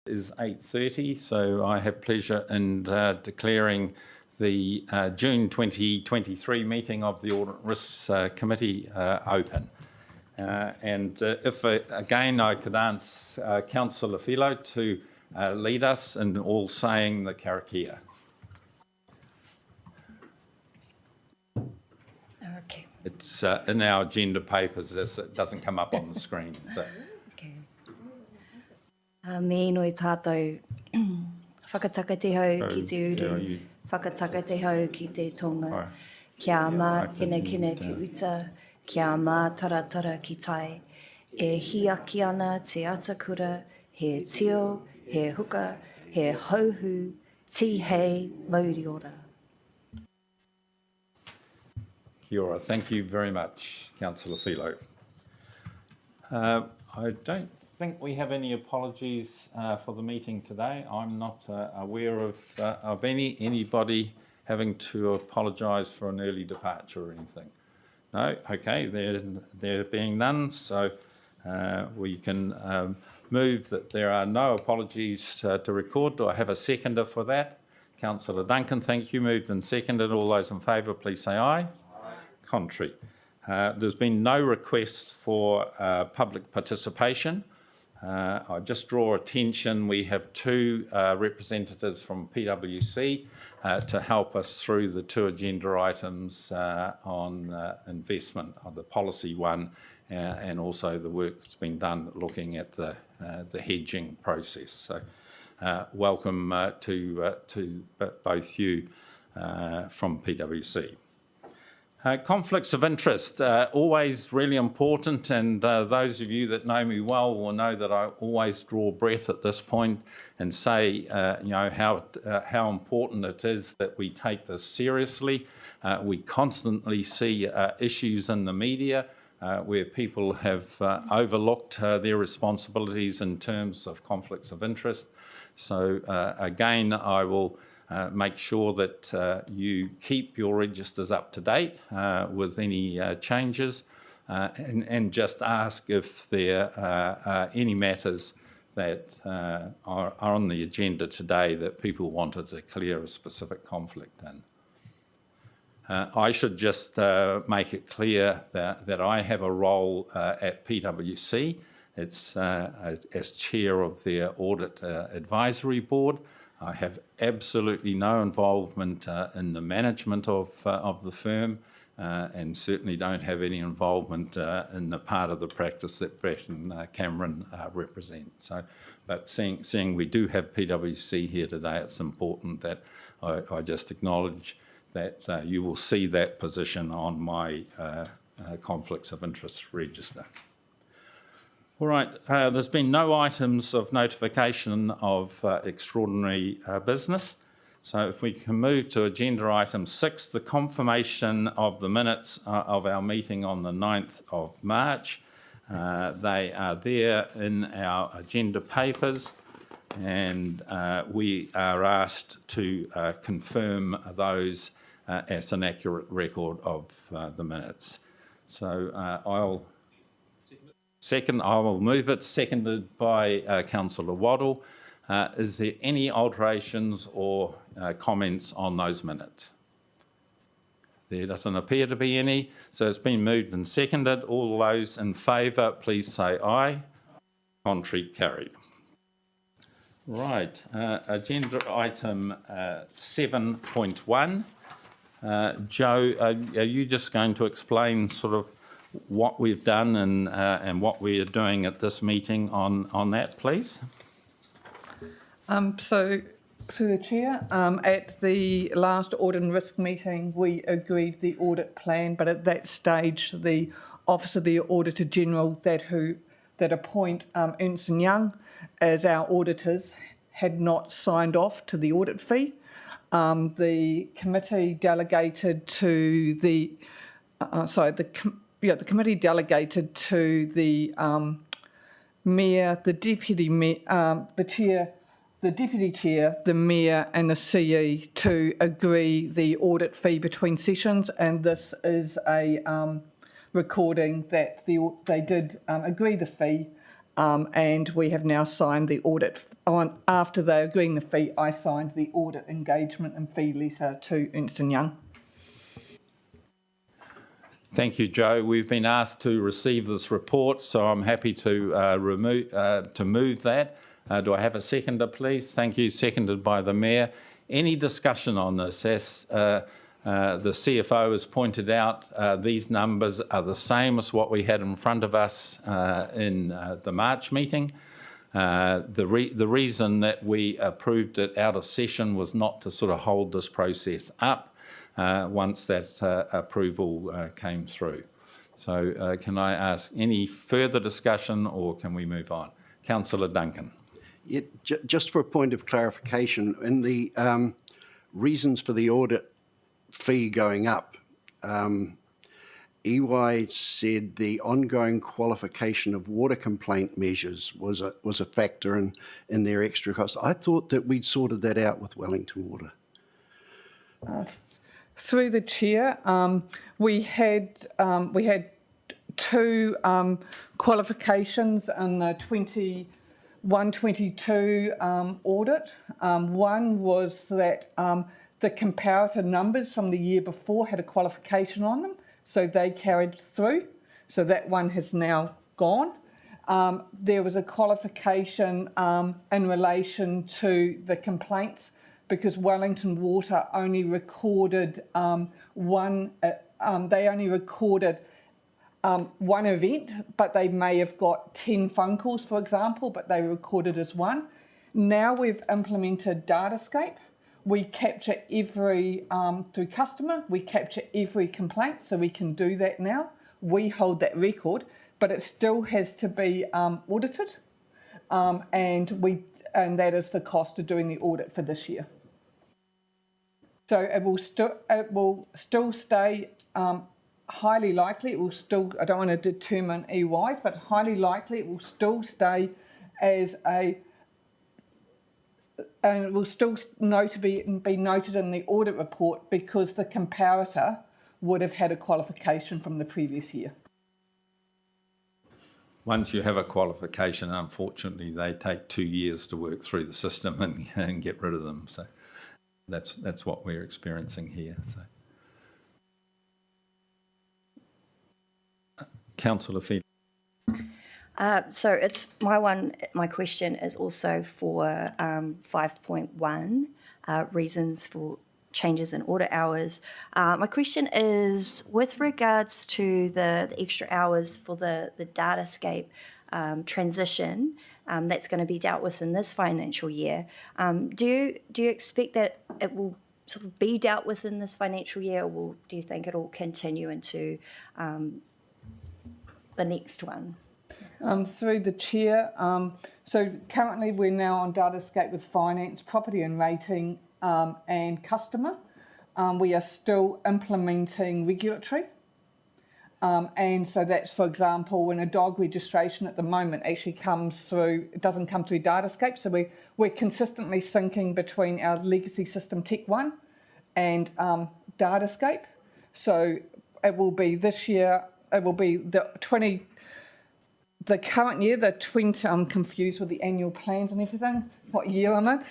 Is 8:30, so I have pleasure in declaring the June 2023 meeting of the Audit Risks Committee open. If again I could ask Councillor Philo to lead us in all saying the karakia. Okay. It's in our agenda papers, it doesn't come up on the screen. So. Okay. Me inoi tātou whakatakateho ki te uru, whakatakateho ki te tonga, kia mā kina ki uta, kia mā taratara ki tai, e hiaki ana te atakura, he tio, he huka, he hauhu, ti hei, mauri ora. Kia ora. Thank you very much, Councillor Philo. I don't think we have any apologies for the meeting today. I'm not aware of anybody having to apologise for an early departure or anything. No? Okay, there being none, so we can move that there are no apologies to record. Do I have a seconder for that? Councillor Duncan, thank you. Moved and seconded. All those in favour, please say aye. Contrary. There's been no request for public participation. I just draw attention, we have two representatives from PwC to help us through the two agenda items on investment, of the policy one and also the work that's been done looking at the hedging process. So welcome to both you from PwC. Conflicts of interest, always really important, and those of you that know me well will know that I always draw breath at this point and say, you know, how important it is that we take this seriously. We constantly see issues in the media where people have overlooked their responsibilities in terms of conflicts of interest. So again, I will make sure that you keep your registers up to date with any changes and just ask if there are any matters that are on the agenda today that people wanted to clear a specific conflict in. I should just make it clear that I have a role at PwC. It's as chair of their Audit Advisory Board. I have absolutely no involvement in the management of the firm and certainly don't have any involvement in the part of the practice that Brett and Cameron represent. So, but seeing we do have PwC here today, it's important that I just acknowledge that you will see that position on my conflicts of interest register. All right, there's been no items of notification of extraordinary business. So if we can move to agenda item 6, the confirmation of the minutes of our meeting on the 9th of March. They are there in our agenda papers, and we are asked to confirm those as an accurate record of the minutes. So I will move it, seconded by Councillor Waddle. Is there any alterations or comments on those minutes? There doesn't appear to be any, so it's been moved and seconded. All those in favour, please say aye. Contrary, carried. Right, agenda item 7.1. Joe, are you just going to explain sort of what we've done and what we are doing at this meeting on that, please? So, through the Chair, at the last Audit and Risk meeting, we agreed the audit plan, but at that stage, the Office of the Auditor General that appoint Ernst & Young as our auditors had not signed off to the audit fee. The committee delegated to the the committee delegated to the mayor, the deputy mayor, the deputy chair, the mayor and the CE to agree the audit fee between sessions, and this is a recording that they did agree the fee and we have now signed the audit. After they agreeing the fee, I signed the audit engagement and fee letter to Ernst & Young. Thank you, Joe. We've been asked to receive this report, so I'm happy to move that. Do I have a seconder, please? Thank you. Seconded by the Mayor. Any discussion on this? As the CFO has pointed out, these numbers are the same as what we had in front of us in the March meeting. The reason that we approved it out of session was not to sort of hold this process up once that approval came through. So can I ask any further discussion, or can we move on? Councillor Duncan. Yeah, just for a point of clarification, in the reasons for the audit fee going up, EY said the ongoing qualification of water complaint measures was a factor in their extra costs. I thought that we'd sorted that out with Wellington Water. Through the chair, we had two qualifications in the 21-22 audit. One was that the comparator numbers from the year before had a qualification on them, so they carried through. So that one has now gone. There was a qualification in relation to the complaints, because Wellington Water only recorded one event, but they may have got 10 phone calls, for example, but they were recorded as one. Now we've implemented Datascape. We capture every, through customer, we capture every complaint, so we can do that now. We hold that record, but it still has to be audited, and that is the cost of doing the audit for this year. So it will still stay highly likely. It will still, I don't want to determine EY, but highly likely it will still stay as and it will still be noted in the audit report, because the comparator would have had a qualification from the previous year. Once you have a qualification, unfortunately, they take 2 years to work through the system and get rid of them. So that's what we're experiencing here. So, Councillor Feely. So it's my question is also for 5.1, reasons for changes in audit hours. My question is with regards to the extra hours for the Datascape transition that's going to be dealt with in this financial year. Do you expect that it will sort of be dealt with in this financial year, or do you think it will continue into the next one? Through the chair, so currently we're now on Datascape with finance, property and rating, and customer. We are still implementing regulatory. And so that's, for example, when a dog registration at the moment actually comes through, it doesn't come through Datascape. So we're consistently syncing between our legacy system Tech One and Datascape. So it will be this year, it will be the current year, I'm confused with the annual plans and everything, what year I'm in.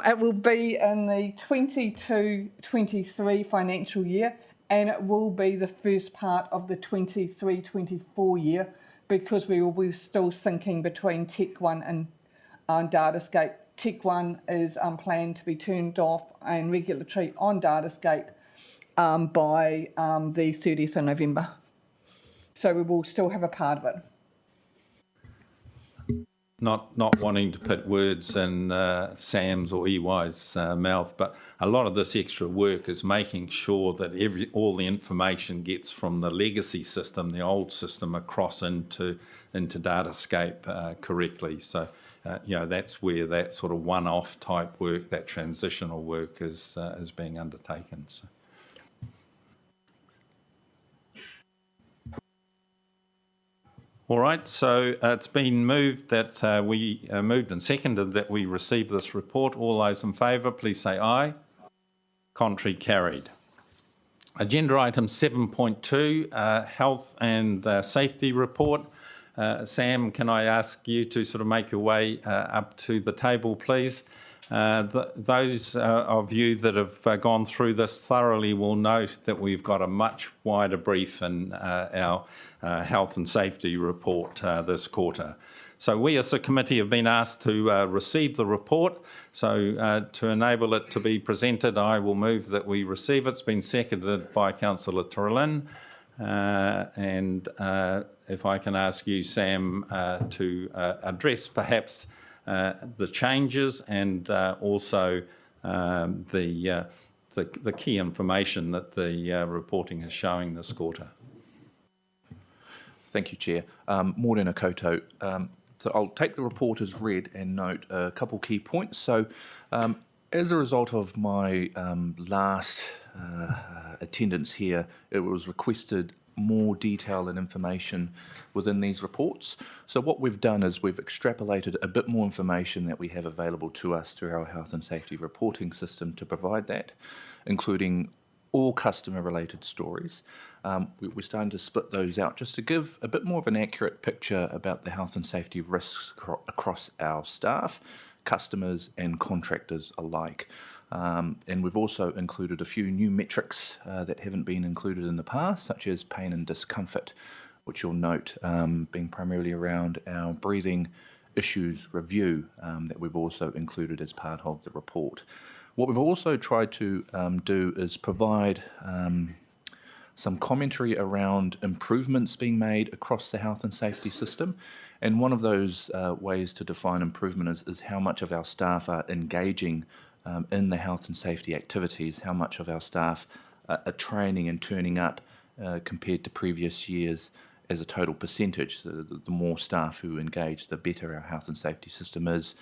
It will be in the 22-23 financial year, and it will be the first part of the 23-24 year, because we will be still syncing between Tech One and Datascape. Tech One is planned to be turned off and regulatory on Datascape by the 30th of November. So we will still have a part of it. Not wanting to put words in Sam's or EY's mouth, but a lot of this extra work is making sure that all the information gets from the legacy system, the old system, across into Datascape correctly. So, that's where that sort of one-off type work, that transitional work, is being undertaken. So. All right, so it's been moved that we moved and seconded that we receive this report. All those in favour, please say aye. Contrary, carried. Agenda item 7.2, health and safety report. Sam, can I ask you to sort of make your way up to the table, please? Those of you that have gone through this thoroughly will note that we've got a much wider brief in our health and safety report this quarter. So we as a committee have been asked to receive the report. So to enable it to be presented, I will move that we receive it. It's been seconded by Councillor Turlin. And if I can ask you, Sam, to address perhaps the changes and also the key information that the reporting is showing this quarter. Thank you, Chair. Morena koutou. So I'll take the report as read and note a couple key points. So as a result of my last attendance here, it was requested more detail and information within these reports. So what we've done is we've extrapolated a bit more information that we have available to us through our health and safety reporting system to provide that, including all customer-related stories. We're starting to split those out just to give a bit more of an accurate picture about the health and safety risks across our staff, customers and contractors alike. And we've also included a few new metrics that haven't been included in the past, such as pain and discomfort, which you'll note being primarily around our breathing issues review that we've also included as part of the report. What we've also tried to do is provide some commentary around improvements being made across the health and safety system. And one of those ways to define improvement is how much of our staff are engaging in the health and safety activities, how much of our staff are training and turning up compared to previous years as a total percentage. The more staff who engage, the better our health and safety system is,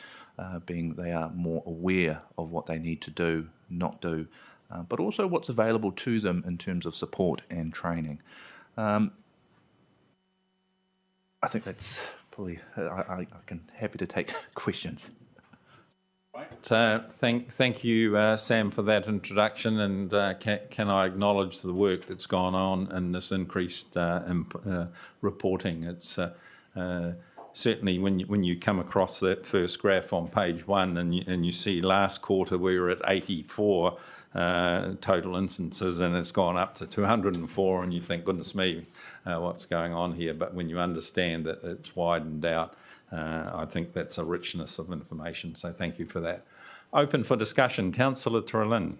being they are more aware of what they need to do, not do, but also what's available to them in terms of support and training. I think that's probably, I can happy to take questions. Thank you, Sam, for that introduction, and can I acknowledge the work that's gone on in this increased reporting. It's certainly when you come across that first graph on page 1 and you see last quarter we were at 84 total instances and it's gone up to 204 and you think, goodness me, what's going on here? But when you understand that it's widened out, I think that's a richness of information, so thank you for that. Open for discussion. Councillor Turlin.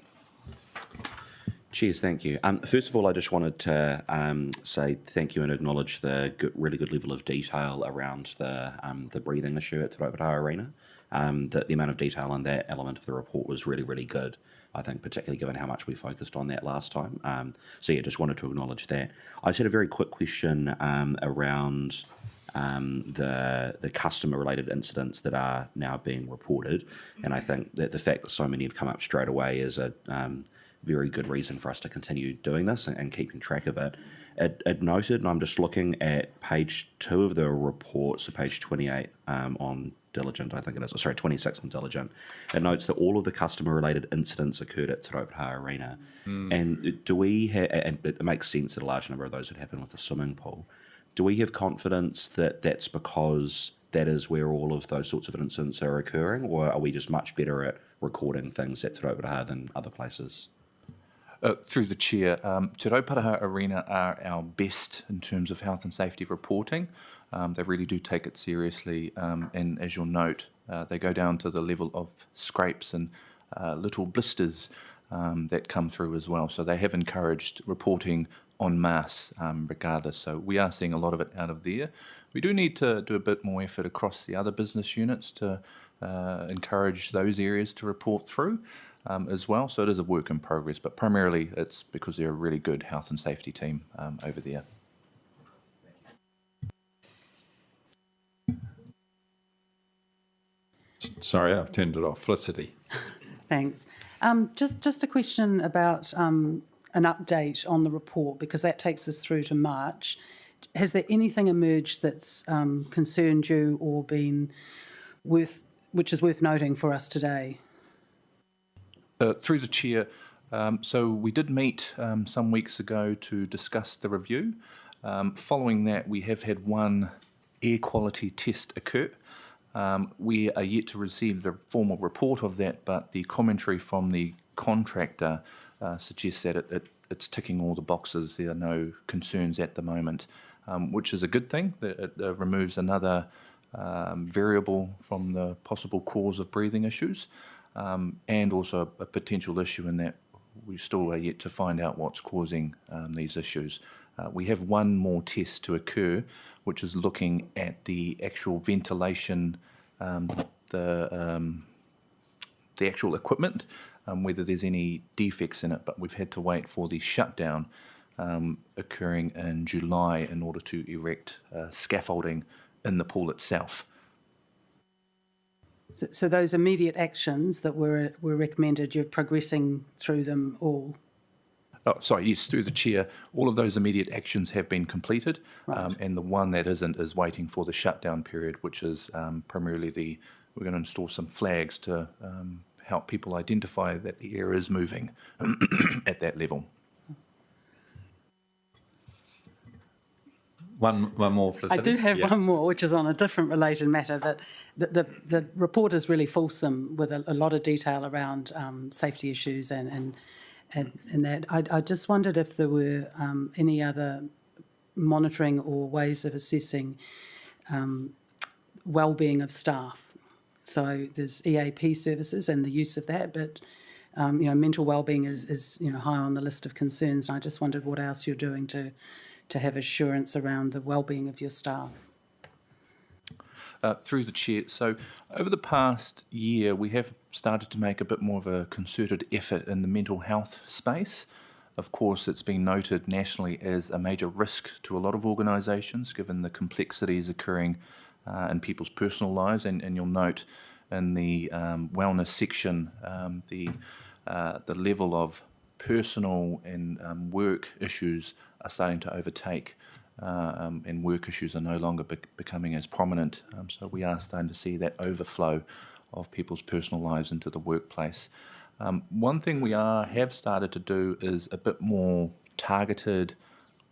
Cheers, thank you. First of all, I just wanted to say thank you and acknowledge the really good level of detail around the breathing issue at Te Rauparaha Arena. The amount of detail on that element of the report was really, really good, I think, particularly given how much we focused on that last time. So yeah, just wanted to acknowledge that. I just had a very quick question around the customer-related incidents that are now being reported, and I think that the fact that so many have come up straight away is a very good reason for us to continue doing this and keeping track of it. It noted, and I'm just looking at page 2 of the report, so page 28 on Diligent, I think it is, sorry, 26 on Diligent. It notes that all of the customer-related incidents occurred at Te Rauparaha Arena. And do we have, and it makes sense that a large number of those would happen with the swimming pool. Do we have confidence that that's because that is where all of those sorts of incidents are occurring, or are we just much better at recording things at Te Rauparaha than other places? Through the Chair, Te Rauparaha Arena are our best in terms of health and safety reporting. They really do take it seriously, and as you'll note, they go down to the level of scrapes and little blisters that come through as well. So they have encouraged reporting en masse regardless. So we are seeing a lot of it out of there. We do need to do a bit more effort across the other business units to encourage those areas to report through as well. So it is a work in progress, but primarily it's because they're a really good health and safety team over there. Sorry, I've turned it off. Felicity. Thanks. Just a question about an update on the report, because that takes us through to March. Has there anything emerged that's concerned you or been which is worth noting for us today? Through the Chair, so we did meet some weeks ago to discuss the review. Following that, we have had one air quality test occur. We are yet to receive the formal report of that, but the commentary from the contractor suggests that it's ticking all the boxes. There are no concerns at the moment, which is a good thing. It removes another variable from the possible cause of breathing issues, and also a potential issue in that we still are yet to find out what's causing these issues. We have one more test to occur, which is looking at the actual ventilation, the actual equipment, whether there's any defects in it, but we've had to wait for the shutdown occurring in July in order to erect scaffolding in the pool itself. So those immediate actions that were recommended, you're progressing through them all? Oh, sorry, yes, through the chair, all of those immediate actions have been completed, Right. and the one that isn't is waiting for the shutdown period, which is primarily we're going to install some flags to help people identify that the air is moving at that level. One more, Felicity. I do have Yeah. one more, which is on a different related matter, but the report is really fulsome with a lot of detail around safety issues and that. I just wondered if there were any other monitoring or ways of assessing well-being of staff. So there's EAP services and the use of that, but mental well-being is high on the list of concerns. And I just wondered what else you're doing to have assurance around the well-being of your staff. Through the chair, so over the past year, we have started to make a bit more of a concerted effort in the mental health space. Of course, it's been noted nationally as a major risk to a lot of organisations, given the complexities occurring in people's personal lives. And you'll note in the wellness section, the level of personal and work issues are starting to overtake, and work issues are no longer becoming as prominent. So we are starting to see that overflow of people's personal lives into the workplace. One thing we have started to do is a bit more targeted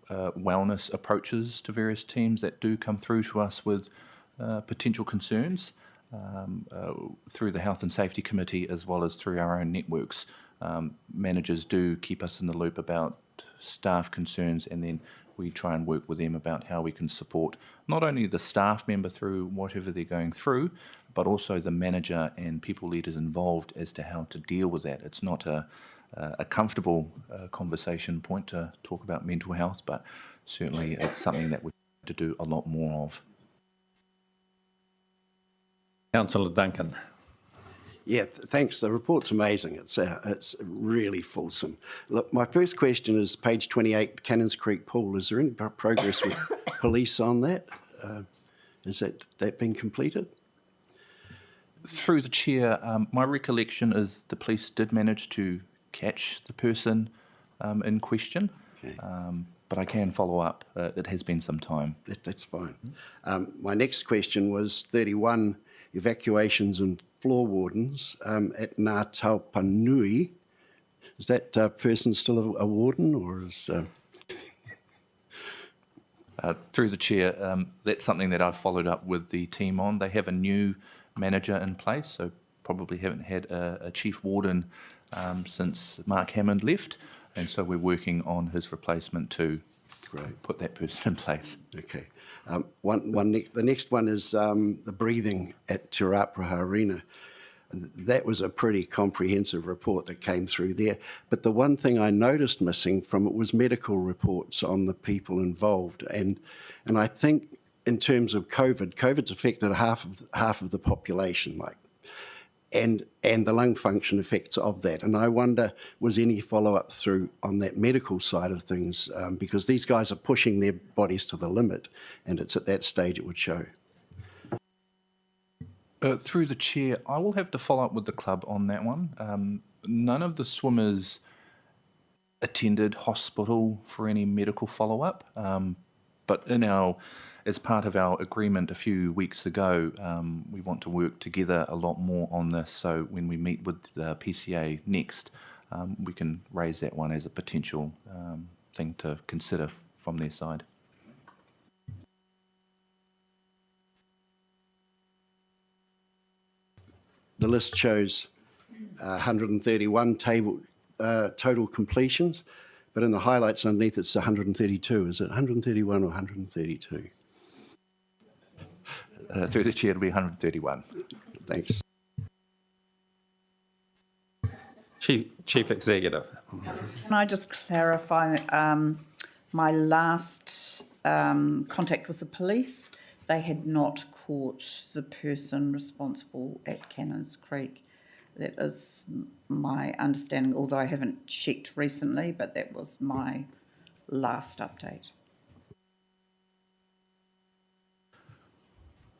wellness approaches to various teams that do come through to us with potential concerns through the Health and Safety Committee as well as through our own networks. Managers do keep us in the loop about staff concerns, and then we try and work with them about how we can support not only the staff member through whatever they're going through, but also the manager and people leaders involved as to how to deal with that. It's not a comfortable conversation point to talk about mental health, but certainly it's something that we have to do a lot more of. Councillor Duncan. Yeah, thanks. The report's amazing. It's really fulsome. Look, my first question is page 28, Cannons Creek Pool. Is there any progress with police on that? Is that been completed? Through the chair, my recollection is the police did manage to catch the person in question, Okay. but I can follow up. It has been some time. That's fine. My next question was 31 evacuations and floor wardens at Ngā Taupanui. Is that person still a warden, or is... Through the chair, that's something that I've followed up with the team on. They have a new manager in place, so probably haven't had a chief warden since Mark Hammond left, and so we're working on his replacement to put that person in place. Okay. The next one is the breathing at Te Rauparaha Arena. That was a pretty comprehensive report that came through there. But the one thing I noticed missing from it was medical reports on the people involved. And I think in terms of COVID's affected half of the population, and the lung function effects of that. And I wonder, was any follow-up through on that medical side of things? Because these guys are pushing their bodies to the limit, and it's at that stage it would show. Through the chair, I will have to follow up with the club on that one. None of the swimmers attended hospital for any medical follow-up, but as part of our agreement a few weeks ago, we want to work together a lot more on this. So when we meet with the PCA next, we can raise that one as a potential thing to consider from their side. the list shows 131 total completions, but in the highlights underneath it's 132. Is it 131 or 132? Through the chair, it'll be 131. Thanks. Chief Executive. Can I just clarify my last contact with the police? They had not caught the person responsible at Cannons Creek. That is my understanding, although I haven't checked recently, but that was my last update.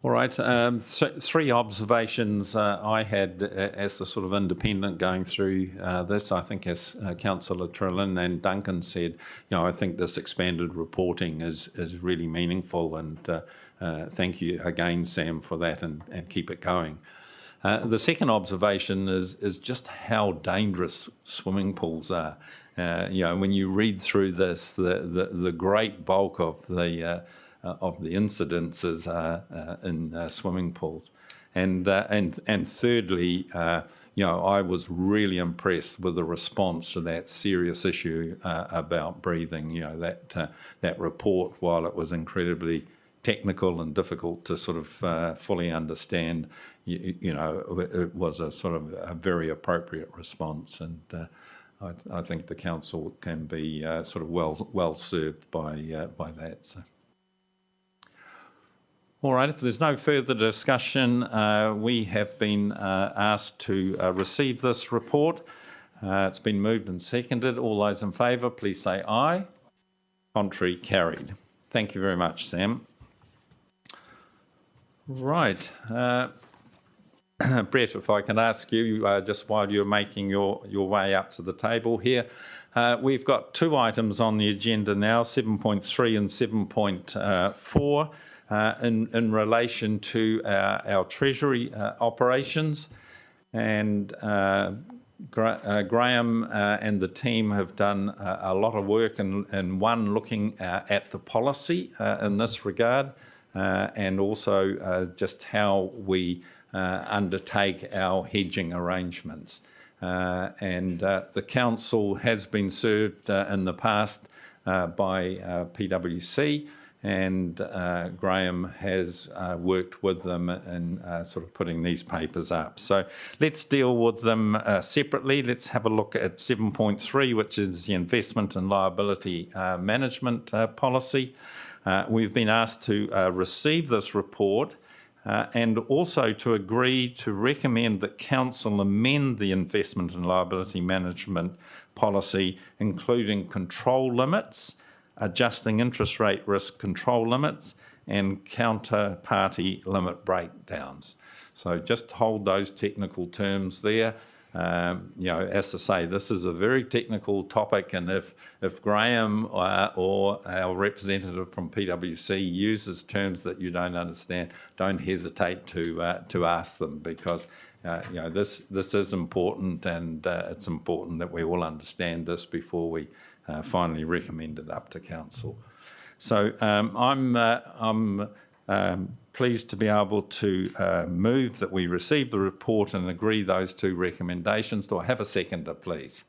All right. So 3 observations I had as a sort of independent going through this. I think, as Councillor Trillin and Duncan said, I think this expanded reporting is really meaningful, and thank you again, Sam, for that, and keep it going. The second observation is just how dangerous swimming pools are. When you read through this, the great bulk of the incidences in swimming pools, and thirdly, I was really impressed with the response to that serious issue about breathing. That report, while it was incredibly technical and difficult to sort of fully understand, it was a sort of a very appropriate response, and I think the council can be sort of well served by that. So. All right, if there's no further discussion, we have been asked to receive this report. It's been moved and seconded. All those in favour, please say aye. Contrary, carried. Thank you very much, Sam. Right. Brett, if I can ask you, just while you're making your way up to the table here, we've got 2 items on the agenda now, 7.3 and 7.4. In relation to our Treasury operations, and Graham and the team have done a lot of work in one, looking at the policy in this regard, and also just how we undertake our hedging arrangements. And the council has been served in the past by PwC, and Graham has worked with them in sort of putting these papers up. So let's deal with them separately. Let's have a look at 7.3, which is the investment and liability management policy. We've been asked to receive this report and also to agree to recommend that Council amend the investment and liability management policy, including control limits, adjusting interest rate risk control limits, and counterparty limit breakdowns. So just hold those technical terms there. As I say, this is a very technical topic, and if Graham or our representative from PwC uses terms that you don't understand, don't hesitate to ask them, because this is important, and it's important that we all understand this before we finally recommend it up to council. So I'm pleased to be able to move that we receive the report and agree those 2 recommendations. Do I have a seconder, please?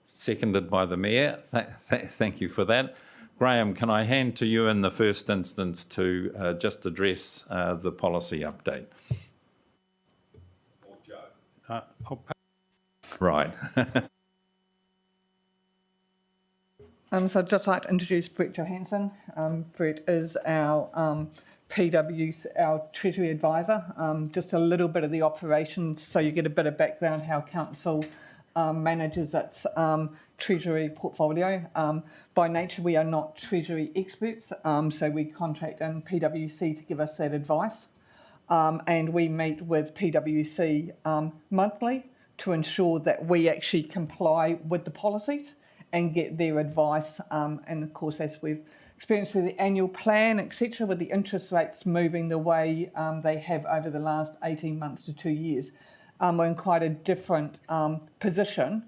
Seconded by the Mayor. Thank you for that. Graham, can I hand to you in the first instance to just address the policy update? Or Joe? Right. So I'd just like to introduce Brett Johansson. Brett is our our Treasury advisor. Just a little bit of the operations, so you get a bit of background how council manages its Treasury portfolio. By nature, we are not Treasury experts, so we contract in PwC to give us that advice. And we meet with PwC monthly to ensure that we actually comply with the policies and get their advice. And of course, as we've experienced through the annual plan, etc., with the interest rates moving the way they have over the last 18 months to 2 years, we're in quite a different position.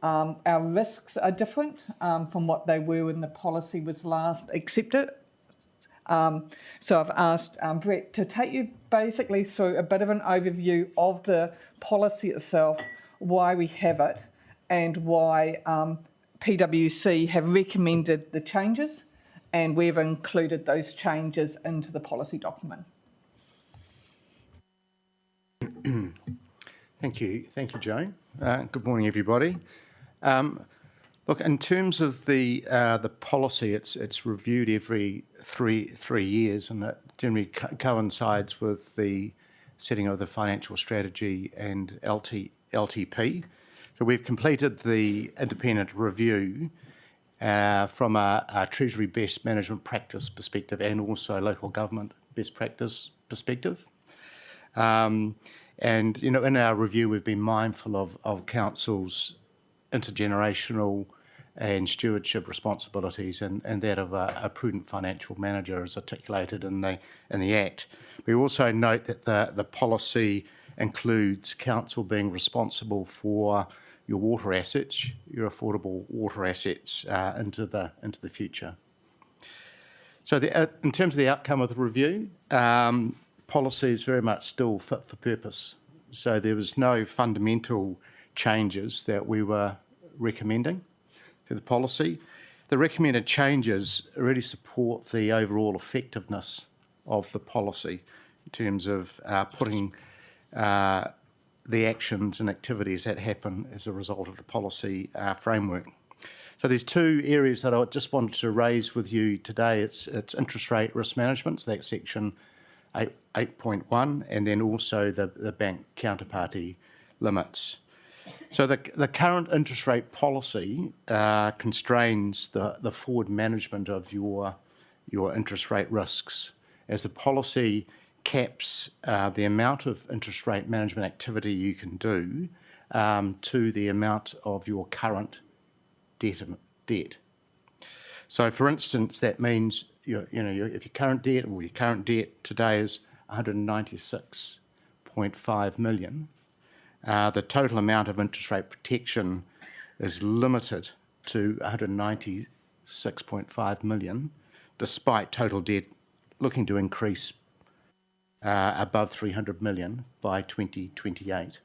Our risks are different from what they were when the policy was last accepted. So I've asked Brett to take you basically through a bit of an overview of the policy itself, why we have it, and why PwC have recommended the changes, and we've included those changes into the policy document. Thank you, Joan. Good morning, everybody. Look, in terms of the policy, it's reviewed every three years, and it generally coincides with the setting of the financial strategy and LTP. So we've completed the independent review from a Treasury best management practice perspective and also local government best practice perspective. And, in our review, we've been mindful of council's intergenerational and stewardship responsibilities and that of a prudent financial manager as articulated in the Act. We also note that the policy includes council being responsible for your water assets, your affordable water assets into the future. So in terms of the outcome of the review, policy is very much still fit for purpose. So there was no fundamental changes that we were recommending to the policy. The recommended changes really support the overall effectiveness of the policy in terms of putting the actions and activities that happen as a result of the policy framework. So there's two areas that I just wanted to raise with you today. It's interest rate risk management, so that's section 8.1, and then also the bank counterparty limits. So the current interest rate policy constrains the forward management of your interest rate risks, as the policy caps the amount of interest rate management activity you can do to the amount of your current debt. So, for instance, that means if your current debt today is 196.5 million. The total amount of interest rate protection is limited to 196.5 million, despite total debt looking to increase above 300 million by 2028.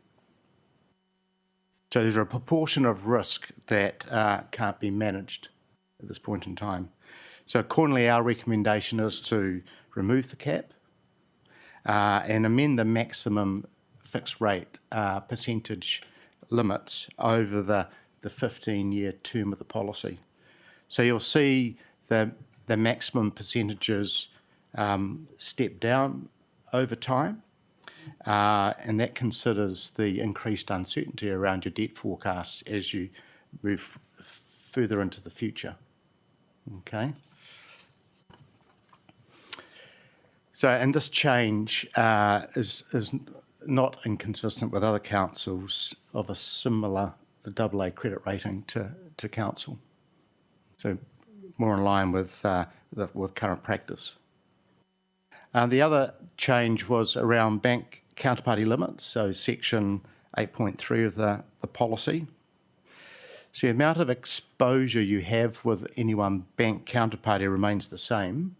So there's a proportion of risk that can't be managed at this point in time. So accordingly, our recommendation is to remove the cap and amend the maximum fixed rate percentage limits over the 15-year term of the policy. So you'll see the maximum percentages step down over time, and that considers the increased uncertainty around your debt forecast as you move further into the future. Okay. So, and this change is not inconsistent with other councils of a similar AA credit rating to council. So, more in line with current practice. The other change was around bank counterparty limits, so section 8.3 of the policy. So the amount of exposure you have with any one bank counterparty remains the same,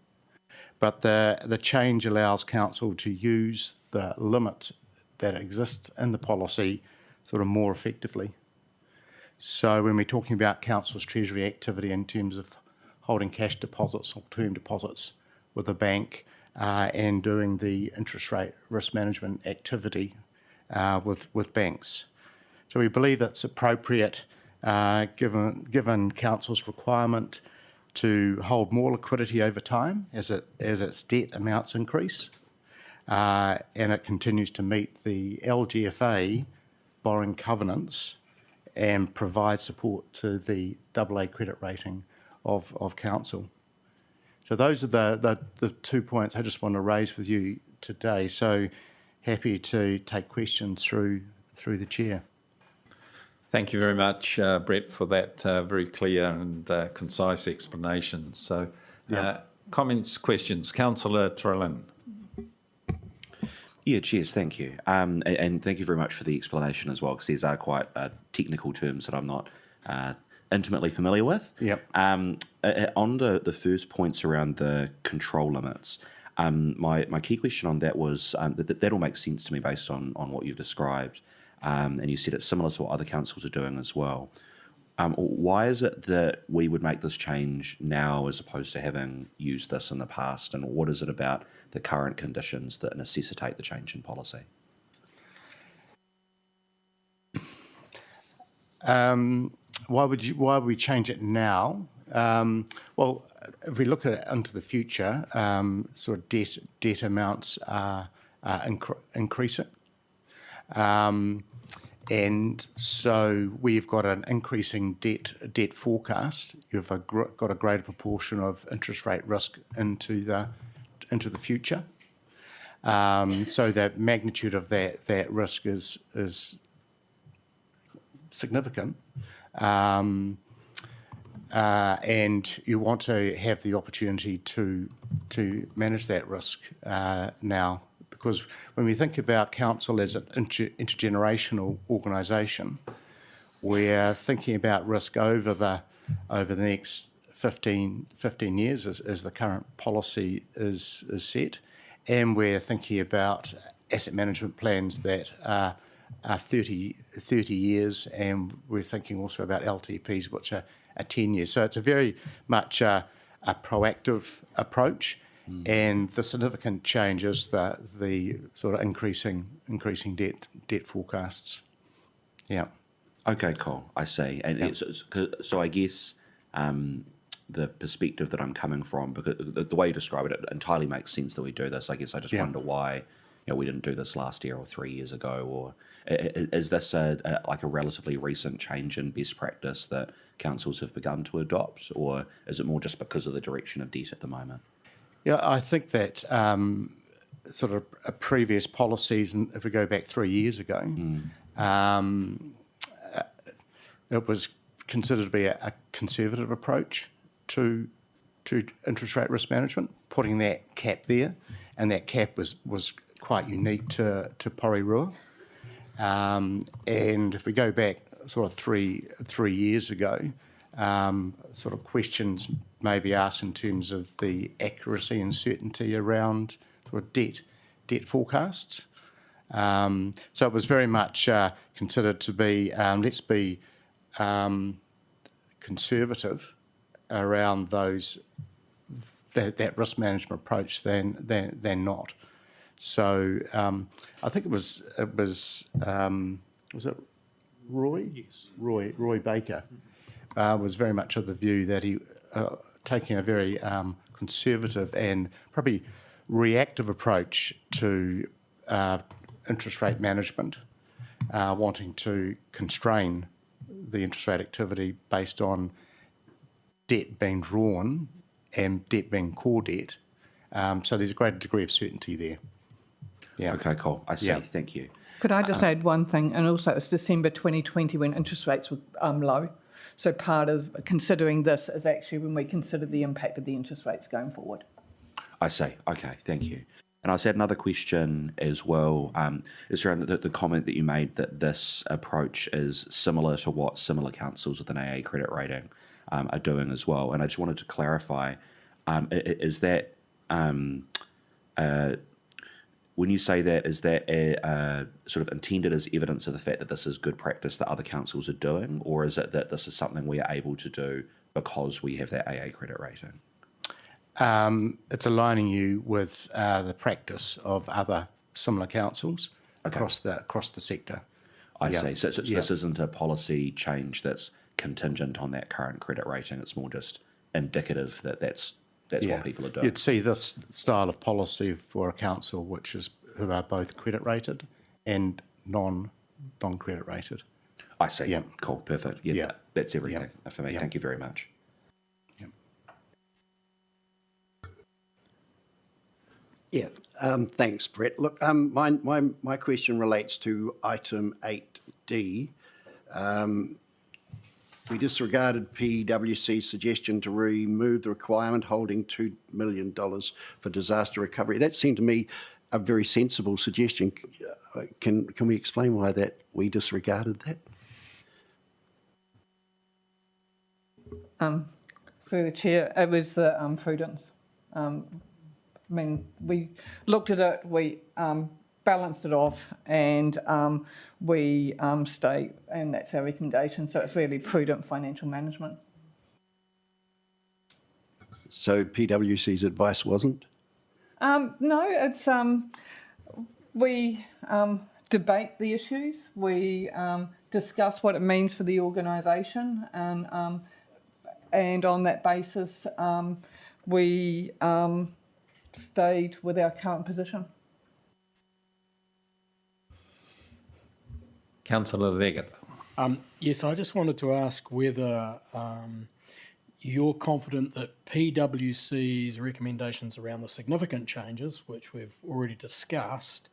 but the change allows council to use the limits that exist in the policy sort of more effectively. So when we're talking about council's treasury activity in terms of holding cash deposits or term deposits with a bank and doing the interest rate risk management activity with banks. So we believe that's appropriate given council's requirement to hold more liquidity over time as its debt amounts increase, and it continues to meet the LGFA borrowing covenants and provide support to the AA credit rating of council. So those are the 2 points I just want to raise with you today. So happy to take questions through the chair. Thank you very much, Brett, for that very clear and concise explanation. So, comments, questions? Councillor Trelin. Yeah, cheers, thank you. And thank you very much for the explanation as well, because these are quite technical terms that I'm not intimately familiar with. Yep. On the first points around the control limits, my key question on that was that all makes sense to me based on what you've described, and you said it's similar to what other councils are doing as well. Why is it that we would make this change now as opposed to having used this in the past, and what is it about the current conditions that necessitate the change in policy? Why would we change it now? Well, if we look at it into the future, sort of debt amounts are increasing. And so we've got an increasing debt forecast. You've got a greater proportion of interest rate risk into the future. So the magnitude of that risk is significant. And you want to have the opportunity to manage that risk now. Because when we think about council as an intergenerational organisation, we're thinking about risk over the next 15 years as the current policy is set, and we're thinking about asset management plans that are 30 years, and we're thinking also about LTPs which are 10 years. So it's a very much a proactive approach. And the significant change is the sort of increasing debt forecasts. Yeah. Okay, cool. I see. And so I guess the perspective that I'm coming from, because the way you describe it, it entirely makes sense that we do this. I guess I just wonder why we didn't do this last year or 3 years ago, or is this like a relatively recent change in best practice that councils have begun to adopt, or is it more just because of the direction of debt at the moment? Yeah, I think that sort of previous policies, and if we go back 3 years ago, it was considered to be a conservative approach to interest rate risk management, putting that cap there, and that cap was quite unique to Porirua. And if we go back sort of three years ago, sort of questions may be asked in terms of the accuracy and certainty around sort of debt forecasts. So it was very much considered to be let's be conservative around that risk management approach than not. So I think it was it Roy? Yes. Roy Baker was very much of the view that he taking a very conservative and probably reactive approach to interest rate management, wanting to constrain the interest rate activity based on debt being drawn and debt being core debt. So there's a greater degree of certainty there. Yeah. Okay, cool. I see. Yeah. Thank you. Could I just add one thing? And also, it's December 2020 when interest rates were low. So part of considering this is actually when we consider the impact of the interest rates going forward. I see. Okay, thank you. And I had another question as well. Is around the comment that you made that this approach is similar to what similar councils with an AA credit rating are doing as well. And I just wanted to clarify, is that when you say that, is that sort of intended as evidence of the fact that this is good practice that other councils are doing, or is it that this is something we are able to do because we have that AA credit rating? It's aligning you with the practice of other similar councils across the sector. I see. So this isn't a policy change that's contingent on that current credit rating. It's more just indicative that that's what people are doing. You'd see this style of policy for a council who are both credit rated and non-credit rated. I see. Yeah. Cool. Perfect. Yeah. That's everything for me. Thank you very much. Yeah, thanks, Brett. Look, my question relates to item 8D. We disregarded PwC's suggestion to remove the requirement holding $2 million for disaster recovery. That seemed to me a very sensible suggestion. Can we explain why we disregarded that? Through the chair, it was the prudence. I mean, we looked at it, we balanced it off, and we stay, and that's our recommendation. So it's really prudent financial management. So PwC's advice wasn't? No, it's we debate the issues, we discuss what it means for the organisation, and on that basis, we stayed with our current position. Councillor Leggett. Yes, I just wanted to ask whether you're confident that PwC's recommendations around the significant changes, which we've already discussed,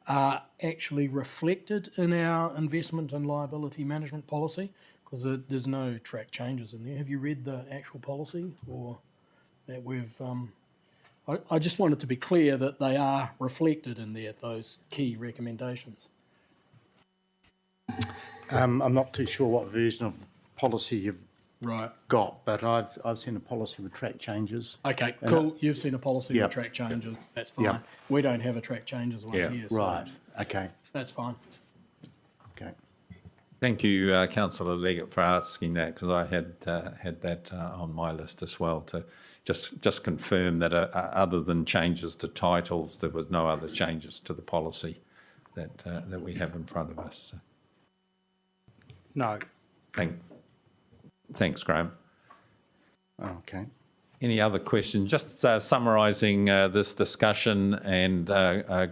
are actually reflected in our investment and liability management policy? Because there's no track changes in there. Have you read the actual policy, or that we've... I just wanted to be clear that they are reflected in there, those key recommendations. I'm not too sure what version of policy you've Right. got, but I've seen a policy with track changes. Okay, cool. You've seen a policy Yep. with track changes. That's fine. Yep. We don't have a track changes one Yeah. here. So Right. Okay. that's fine. Okay. Thank you, Councillor Leggett, for asking that, because I had that on my list as well, to just confirm that other than changes to titles, there was no other changes to the policy that we have in front of us. So, No. thanks, Graham. Okay. Any other questions? Just summarising this discussion, and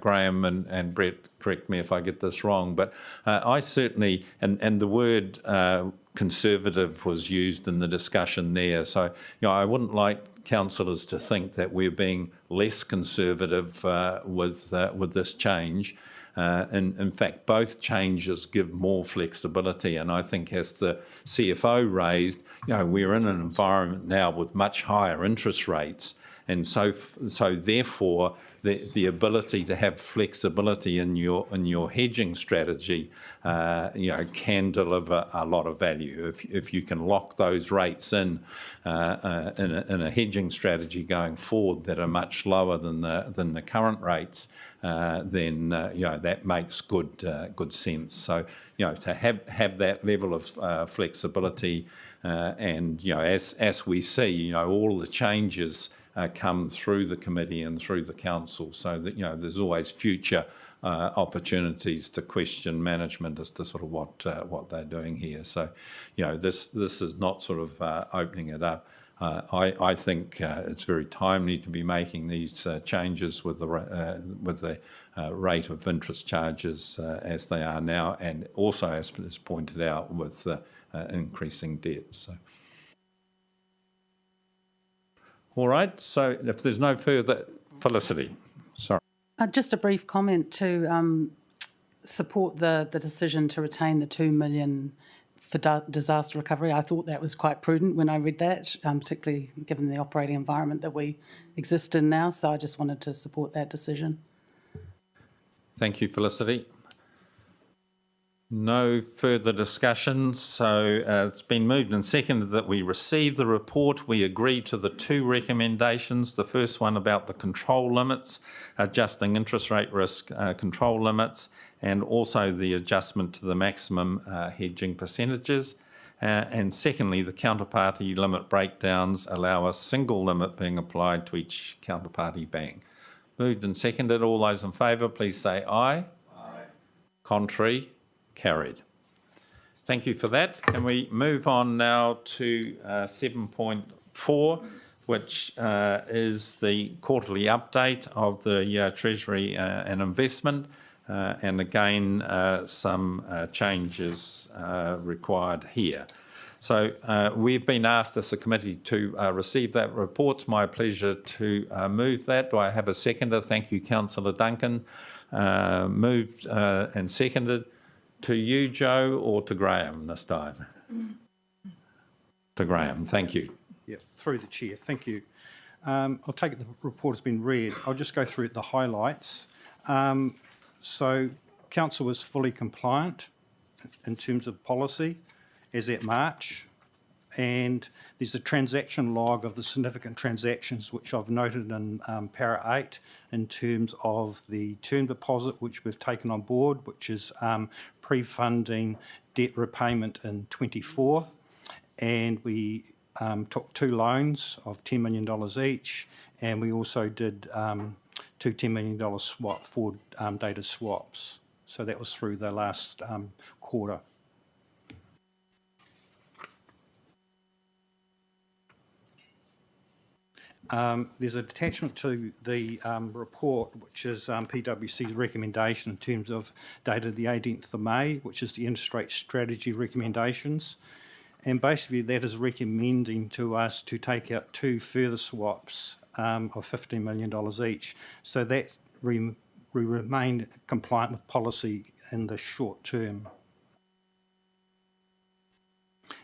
Graham and Brett, correct me if I get this wrong, but I certainly, and the word conservative was used in the discussion there, so I wouldn't like councillors to think that we're being less conservative with this change. In fact, both changes give more flexibility, and I think, as the CFO raised, we're in an environment now with much higher interest rates, and so therefore the ability to have flexibility in your hedging strategy, can deliver a lot of value. If you can lock those rates in a hedging strategy going forward that are much lower than the current rates, then that makes good sense. So to have that level of flexibility, and as we see, all the changes come through the committee and through the council, so that there's always future opportunities to question management as to sort of what they're doing here. So this is not sort of opening it up. I think it's very timely to be making these changes with the rate of interest charges as they are now, and also, as pointed out, with increasing debt. So, all right. So, if there's no further, Felicity, sorry. Just a brief comment to support the decision to retain the $2 million for disaster recovery. I thought that was quite prudent when I read that, particularly given the operating environment that we exist in now. So I just wanted to support that decision. Thank you, Felicity. No further discussion, so it's been moved and seconded that we receive the report. We agree to the two recommendations. The first one about the control limits, adjusting interest rate risk control limits, and also the adjustment to the maximum hedging percentages. And secondly, the counterparty limit breakdowns allow a single limit being applied to each counterparty bank. Moved and seconded. All those in favour, please say aye. Aye. Contrary? Carried. Thank you for that. Can we move on now to 7.4, which is the quarterly update of the Treasury and Investment, and again some changes required here. So we've been asked as a committee to receive that report. It's my pleasure to move that. Do I have a seconder? Thank you, Councillor Duncan. Moved and seconded. To you, Joe, or to Graham this time? To Graham, thank you. Yeah, through the chair, thank you. I'll take it the report has been read. I'll just go through the highlights. So council was fully compliant in terms of policy as at March, and there's a transaction log of the significant transactions which I've noted in para 8 in terms of the term deposit which we've taken on board, which is pre-funding debt repayment in 24, and we took 2 loans of $10 million each, and we also did 2 $10 million forward dated swaps. So that was through the last quarter. There's an attachment to the report, which is PwC's recommendation in terms of dated the 18th of May, which is the interest rate strategy recommendations. And basically that is recommending to us to take out 2 further swaps of $15 million each. So that we remain compliant with policy in the short term.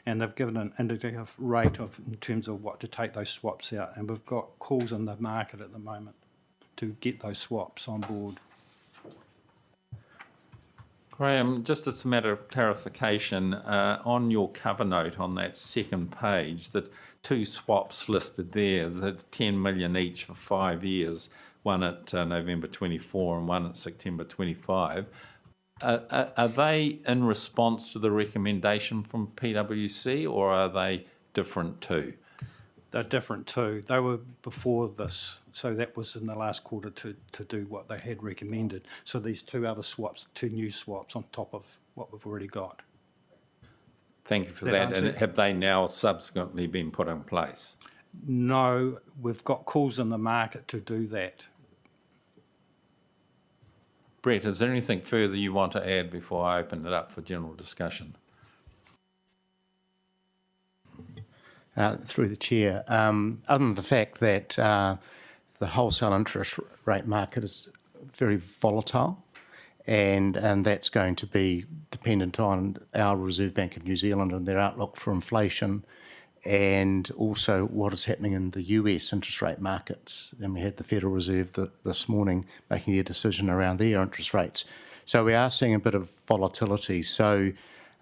And they've given an indicative rate in terms of what to take those swaps out. And we've got calls in the market at the moment to get those swaps on board. Graham, just as a matter of clarification, on your cover note on that second page, the 2 swaps listed there, that's 10 million each for 5 years, one at November 24 and one at September 25. Are they in response to the recommendation from PwC, or are they different too? They're different too. They were before this, so that was in the last quarter to do what they had recommended. So these 2 other swaps, 2 new swaps on top of what we've already got. Thank you for that. And have they now subsequently been put in place? No, we've got calls in the market to do that. Brett, is there anything further you want to add before I open it up for general discussion? Through the chair, other than the fact that the wholesale interest rate market is very volatile, and that's going to be dependent on our Reserve Bank of New Zealand and their outlook for inflation, and also what is happening in the US interest rate markets. And we had the Federal Reserve this morning making their decision around their interest rates. So we are seeing a bit of volatility. So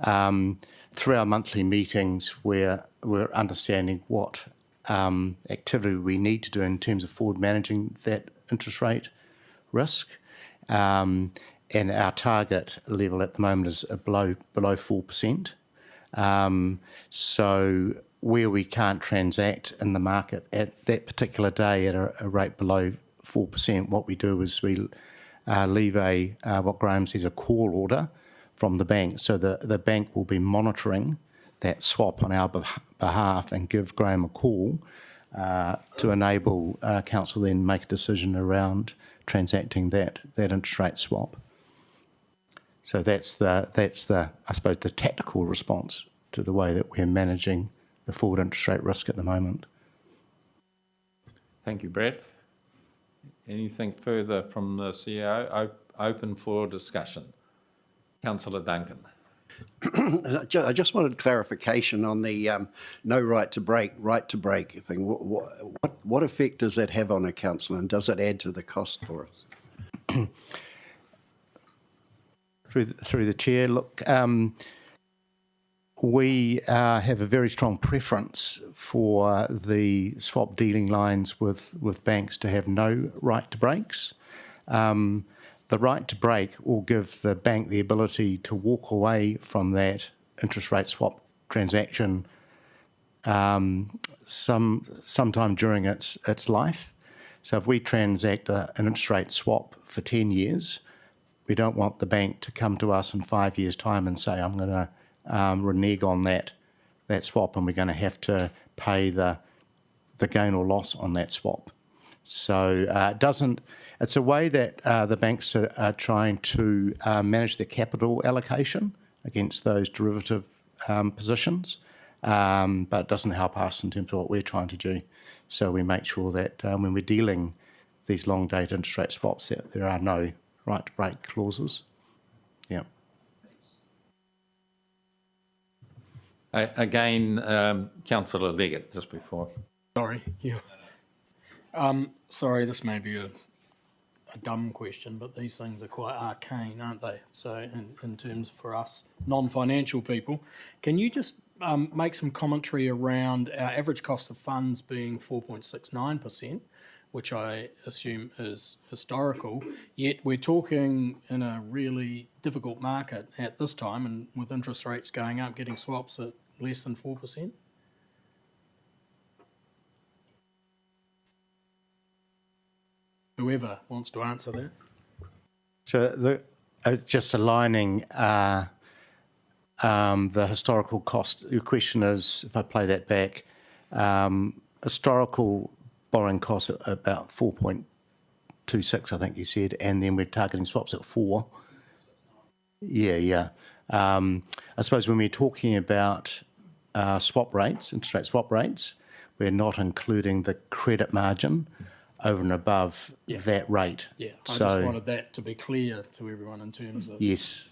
through our monthly meetings, we're understanding what activity we need to do in terms of forward managing that interest rate risk. And our target level at the moment is below 4%. So where we can't transact in the market at that particular day at a rate below 4%, what we do is we leave what Graham says, a call order from the bank. So the bank will be monitoring that swap on our behalf and give Graham a call to enable council then make a decision around transacting that interest rate swap. So that's the I suppose the tactical response to the way that we're managing the forward interest rate risk at the moment. Thank you, Brett. Anything further from the CEO? Open for discussion. Councillor Duncan. I just wanted clarification on the no right to break thing. What effect does that have on a councillor, and does it add to the cost for us? Through the chair, look, we have a very strong preference for the swap dealing lines with banks to have no right to breaks. The right to break will give the bank the ability to walk away from that interest rate swap transaction sometime during its life. So if we transact an interest rate swap for 10 years, we don't want the bank to come to us in 5 years' time and say, I'm going to renege on that swap, and we're going to have to pay the gain or loss on that swap. So it's a way that the banks are trying to manage their capital allocation against those derivative positions, but it doesn't help us in terms of what we're trying to do. So we make sure that when we're dealing these long-dated interest rate swaps, that there are no right to break clauses. Yeah. Again, Councillor Leggett, just before. Sorry, sorry, this may be a dumb question, but these things are quite arcane, aren't they? So in terms for us non-financial people, can you just make some commentary around our average cost of funds being 4.69%, which I assume is historical, yet we're talking in a really difficult market at this time, and with interest rates going up, getting swaps at less than 4%? Whoever wants to answer that. So just aligning the historical cost, your question is, if I play that back, historical borrowing costs at about 4.26, I think you said, and then we're targeting swaps at 4. Yeah. I suppose when we're talking about swap rates, interest rate swap rates, we're not including the credit margin over and above that rate. Yeah, I just wanted that to be clear to everyone in terms of... Yes.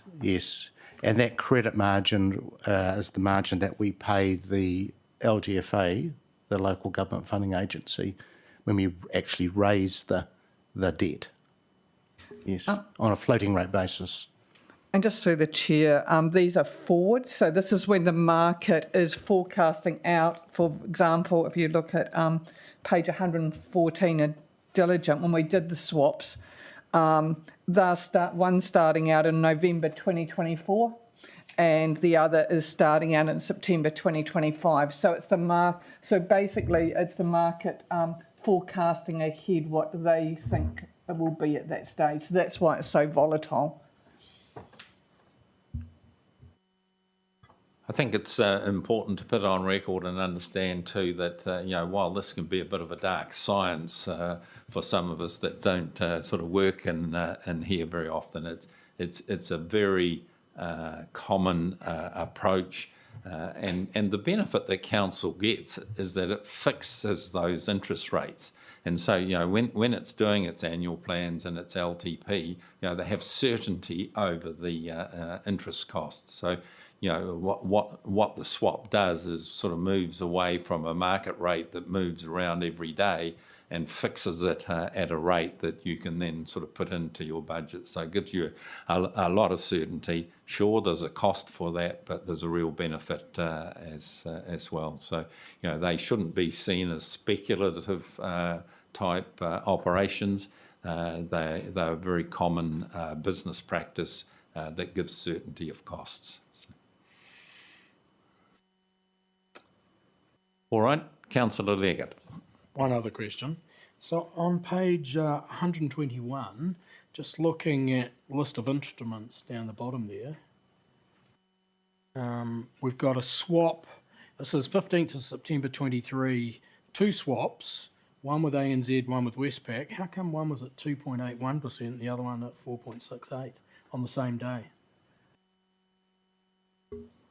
And that credit margin is the margin that we pay the LGFA, the local government funding agency, when we actually raise the debt. Yes, on a floating rate basis. And just through the chair, these are forward. So this is when the market is forecasting out. For example, if you look at page 114 in Diligent, when we did the swaps, one starting out in November 2024 and the other is starting out in September 2025. So it's so basically it's the market forecasting ahead what they think it will be at that stage. So that's why it's so volatile. I think it's important to put on record and understand too that while this can be a bit of a dark science for some of us that don't sort of work in here very often, it's a very common approach, and the benefit that council gets is that it fixes those interest rates. And so, when it's doing its annual plans and its LTP, they have certainty over the interest costs. So, what the swap does is sort of moves away from a market rate that moves around every day and fixes it at a rate that you can then sort of put into your budget. So it gives you a lot of certainty. Sure, there's a cost for that, but there's a real benefit as well. So, they shouldn't be seen as speculative type operations. They're a very common business practice that gives certainty of costs. So. All right, Councillor Leggett. One other question. So on page 121, just looking at list of instruments down the bottom there, we've got a swap. This is 15th of September 23, 2 swaps, one with ANZ, one with Westpac. How come one was at 2.81% and the other one at 4.68 on the same day?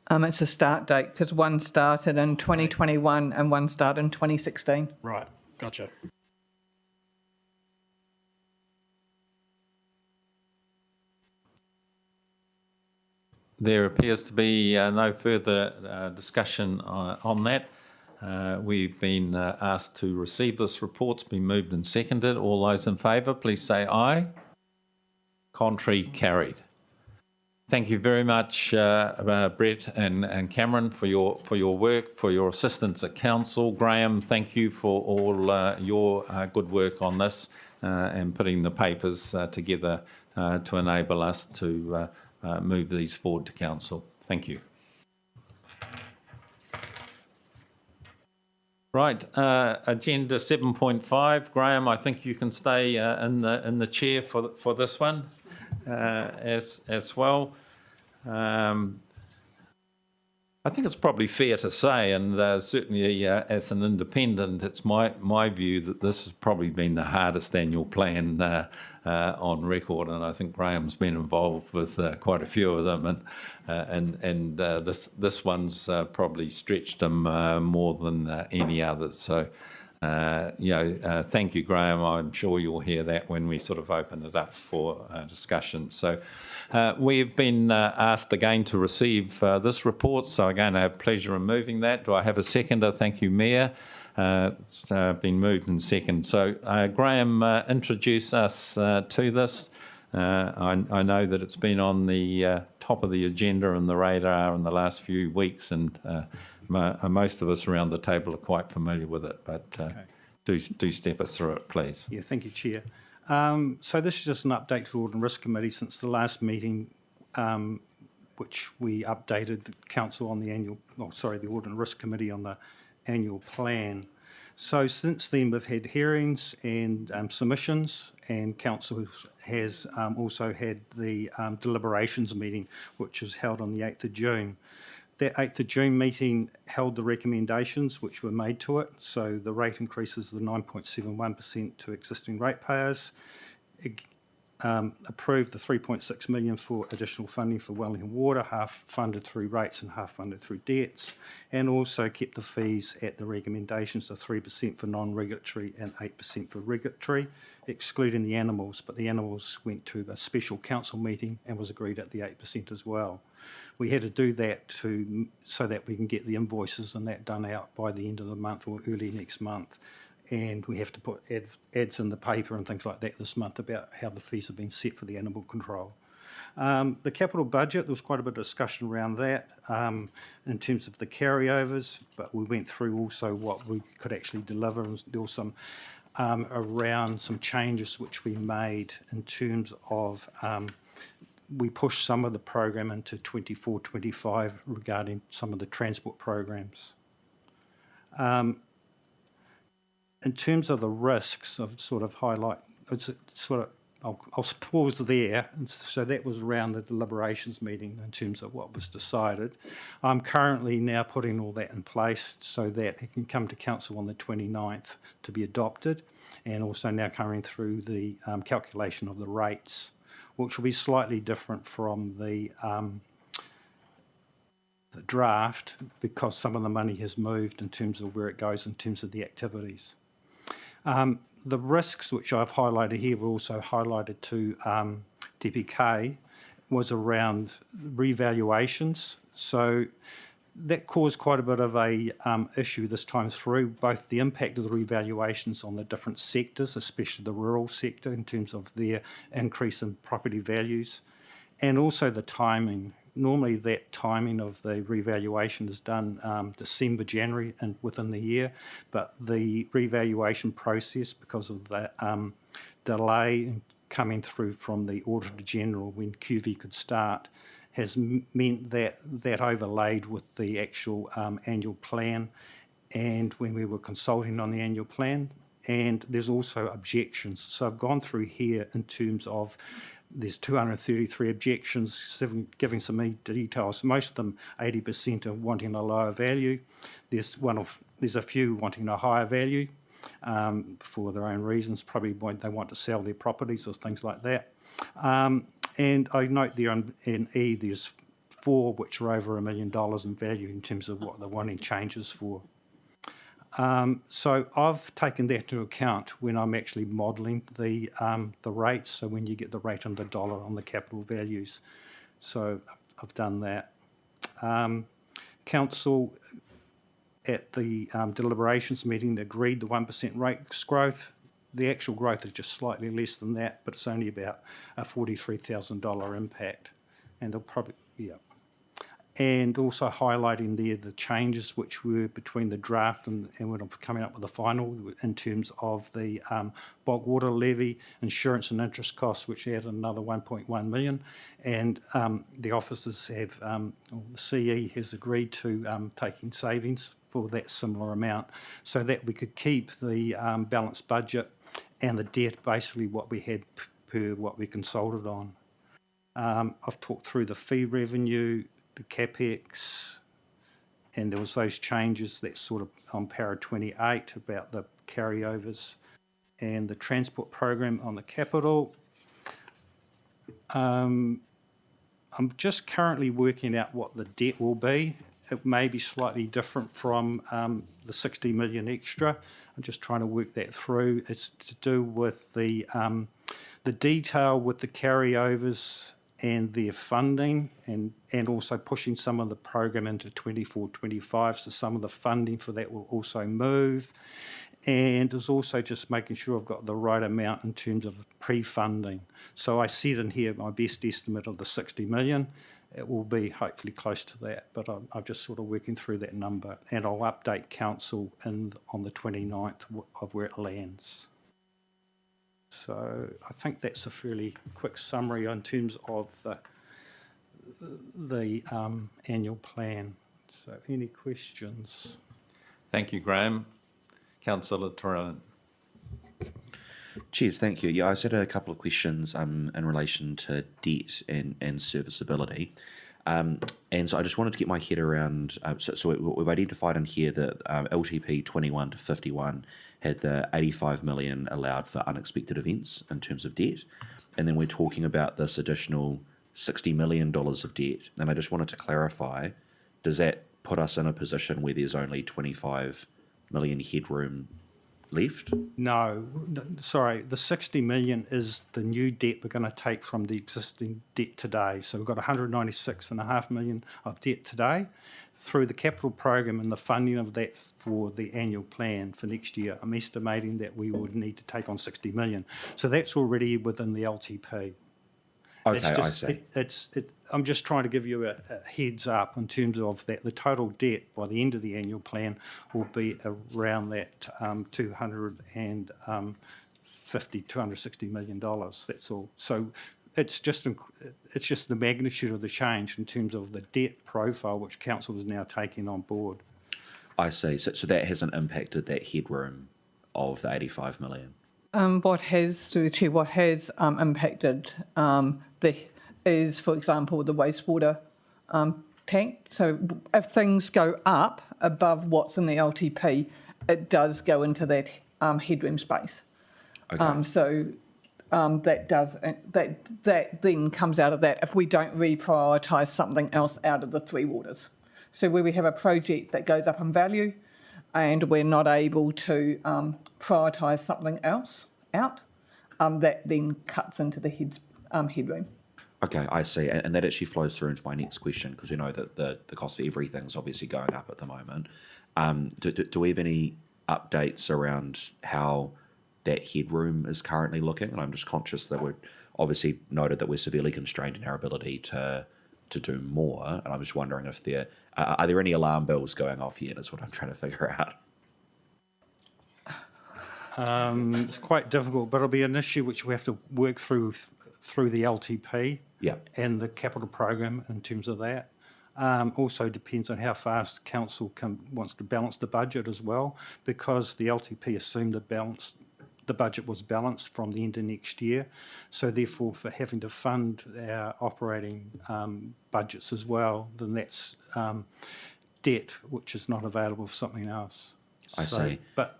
It's a start date because one started in 2021 and one started in 2016. Right, gotcha. There appears to be no further discussion on that. We've been asked to receive this report. It's been moved and seconded. All those in favour, please say aye. Contrary, carried. Thank you very much, Brett and Cameron, for your work, for your assistance at council. Graham, thank you for all your good work on this and putting the papers together to enable us to move these forward to council. Thank you. Right, agenda 7.5. Graham, I think you can stay in the chair for this one. As well. I think it's probably fair to say, and certainly as an independent, it's my view that this has probably been the hardest annual plan on record, and I think Graham's been involved with quite a few of them, and this one's probably stretched him more than any others. So. Thank you, Graham. I'm sure you'll hear that when we sort of open it up for discussion. So we've been asked again to receive this report, so again I have pleasure in moving that. Do I have a seconder? Thank you, Mayor. It's been moved and seconded. So Graham, introduce us to this. I know that it's been on the top of the agenda and the radar in the last few weeks, and most of us around the table are quite familiar with it, but do step us through it, please. Yeah, thank you, Chair. So this is just an update to the Audit and Risk Committee since the last meeting, which we updated the Council on the the Audit and Risk Committee on the annual plan. So since then, we've had hearings and submissions, and Council has also had the deliberations meeting, which was held on the 8th of June. That 8th of June meeting held the recommendations which were made to it. So the rate increases the 9.71% to existing ratepayers, approved the 3.6 million for additional funding for Wellington Water, half funded through rates and half funded through debts, and also kept the fees at the recommendations of 3% for non-regulatory and 8% for regulatory, excluding the animals, but the animals went to a special council meeting and was agreed at the 8% as well. We had to do that so that we can get the invoices and that done out by the end of the month or early next month. And we have to put ads in the paper and things like that this month about how the fees have been set for the animal control. The capital budget, there was quite a bit of discussion around that in terms of the carryovers, but we went through also what we could actually deliver, and there was some around some changes which we made in terms of we pushed some of the program into 24-25 regarding some of the transport programs. In terms of the risks, I've sort of highlight, it's sort of, I'll pause there. And so that was around the deliberations meeting in terms of what was decided. I'm currently now putting all that in place so that it can come to Council on the 29th to be adopted, and also now coming through the calculation of the rates, which will be slightly different from the draft because some of the money has moved in terms of where it goes in terms of the activities. The risks which I've highlighted here were also highlighted to DPK was around revaluations. So that caused quite a bit of a issue this time through, both the impact of the revaluations on the different sectors, especially the rural sector in terms of their increase in property values, and also the timing. Normally that timing of the revaluation is done December, January and within the year, but the revaluation process, because of the delay coming through from the Auditor General when QV could start, has meant that that overlaid with the actual annual plan and when we were consulting on the annual plan, and there's also objections. So I've gone through here in terms of there's 233 objections, giving some details. Most of them, 80%, are wanting a lower value. There's a few wanting a higher value for their own reasons. Probably they want to sell their properties or things like that. And I note there in E, there's 4 which are over $1 million in value in terms of what they're wanting changes for. So I've taken that into account when I'm actually modelling the rates, so when you get the rate and the dollar on the capital values. So I've done that. Council at the deliberations meeting agreed the 1% rates growth. The actual growth is just slightly less than that, but it's only about a $43,000 impact. And they'll probably, yeah. And also highlighting there the changes which were between the draft and when I'm coming up with the final in terms of the bulk water levy, insurance and interest costs, which added another 1.1 million. And the officers have, the CE has agreed to taking savings for that similar amount so that we could keep the balanced budget and the debt basically what we had per what we consulted on. I've talked through the fee revenue, the capex, and there was those changes that sort of on para 28 about the carryovers and the transport program on the capital. I'm just currently working out what the debt will be. It may be slightly different from the 60 million extra. I'm just trying to work that through. It's to do with the detail with the carryovers and their funding and also pushing some of the program into 24-25, so some of the funding for that will also move. And there's also just making sure I've got the right amount in terms of pre-funding. So I said in here my best estimate of the 60 million. it will be hopefully close to that, but I'm just sort of working through that number, and I'll update council on the 29th of where it lands. So I think that's a fairly quick summary in terms of the annual plan. So any questions? Thank you, Graham. Councillor Turunen. Cheers, thank you. Yeah, I just had a couple of questions in relation to debt and serviceability. And so I just wanted to get my head around, so we've identified in here that LTP 21 to 51 had the 85 million allowed for unexpected events in terms of debt. And then we're talking about this additional $60 million of debt. And I just wanted to clarify, does that put us in a position where there's only 25 million headroom left? No, sorry, the 60 million is the new debt we're going to take from the existing debt today. So we've got 196.5 million of debt today. Through the capital program and the funding of that for the annual plan for next year, I'm estimating that we would need to take on 60 million. So that's already within the LTP. Okay, I see. I'm just trying to give you a heads up in terms of that. The total debt by the end of the annual plan will be around that $260 million. That's all. So it's just the magnitude of the change in terms of the debt profile which council is now taking on board. I see. So that hasn't impacted that headroom of the 85 million? What has impacted is, for example, the wastewater tank. So if things go up above what's in the LTP, it does go into that headroom space. Okay. That then comes out of that if we don't reprioritise something else out of the three waters. So where we have a project that goes up in value and we're not able to prioritise something else out, that then cuts into the headroom. Okay, I see. And that actually flows through into my next question, because we know that the cost of everything's obviously going up at the moment. Do we have any updates around how that headroom is currently looking? And I'm just conscious that we're obviously noted that we're severely constrained in our ability to do more. And I'm just wondering if are there any alarm bells going off yet, is what I'm trying to figure out. It's quite difficult, but it'll be an issue which we have to work through the LTP and the capital program in terms of that. Also depends on how fast council wants to balance the budget as well, because the LTP assumed the budget was balanced from the end of next year. So therefore, for having to fund our operating budgets as well, then that's debt which is not available for something else. I see. But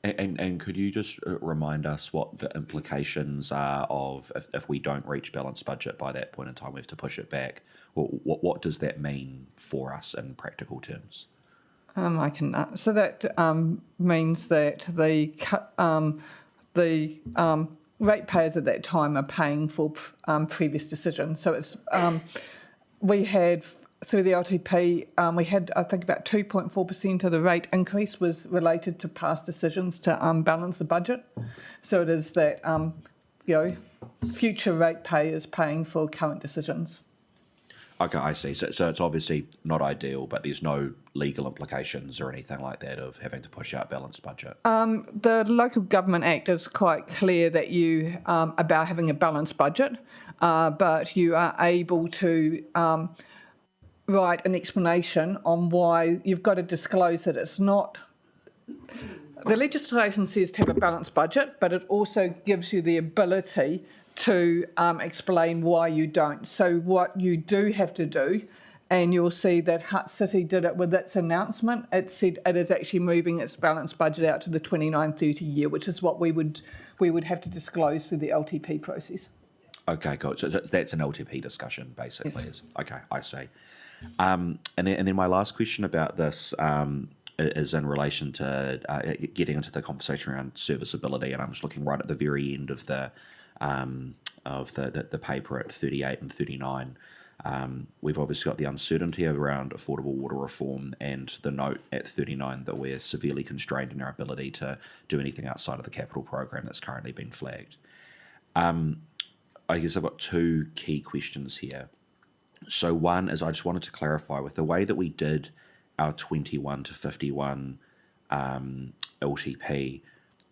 And could you just remind us what the implications are of if we don't reach balanced budget by that point in time, we have to push it back? What does that mean for us in practical terms? So that means that the ratepayers at that time are paying for previous decisions. So it's we had, through the LTP, we had, I think, about 2.4% of the rate increase was related to past decisions to balance the budget. So it is that, future ratepayers paying for current decisions. Okay, I see. So it's obviously not ideal, but there's no legal implications or anything like that of having to push out balanced budget? The Local Government Act is quite clear that you about having a balanced budget, but you are able to write an explanation on why you've got to disclose that it's not. The legislation says to have a balanced budget, but it also gives you the ability to explain why you don't. So what you do have to do, and you'll see that Hutt City did it with its announcement, it said it is actually moving its balanced budget out to the 29-30 year, which is what we would have to disclose through the LTP process. Okay, good. So that's an LTP discussion, basically. Yes. Okay, I see. And then my last question about this is in relation to getting into the conversation around serviceability, and I'm just looking right at the very end of the paper at 38 and 39. We've obviously got the uncertainty around affordable water reform, and the note at 39 that we're severely constrained in our ability to do anything outside of the capital program that's currently been flagged. I guess I've got two key questions here. So one is I just wanted to clarify with the way that we did our 21 to 51 LTP,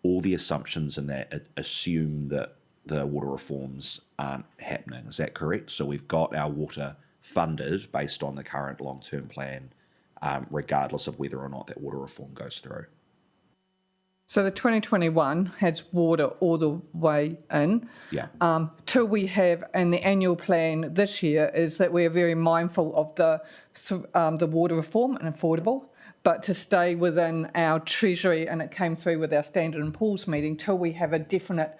all the assumptions in that assume that the water reforms aren't happening. Is that correct? So we've got our water funded based on the current long-term plan, regardless of whether or not that water reform goes through. So the 2021 has water all the way in. Yeah. Till we have, and the annual plan this year is that we're very mindful of the water reform and affordable, but to stay within our treasury, and it came through with our Standard & Poor's meeting, till we have a definite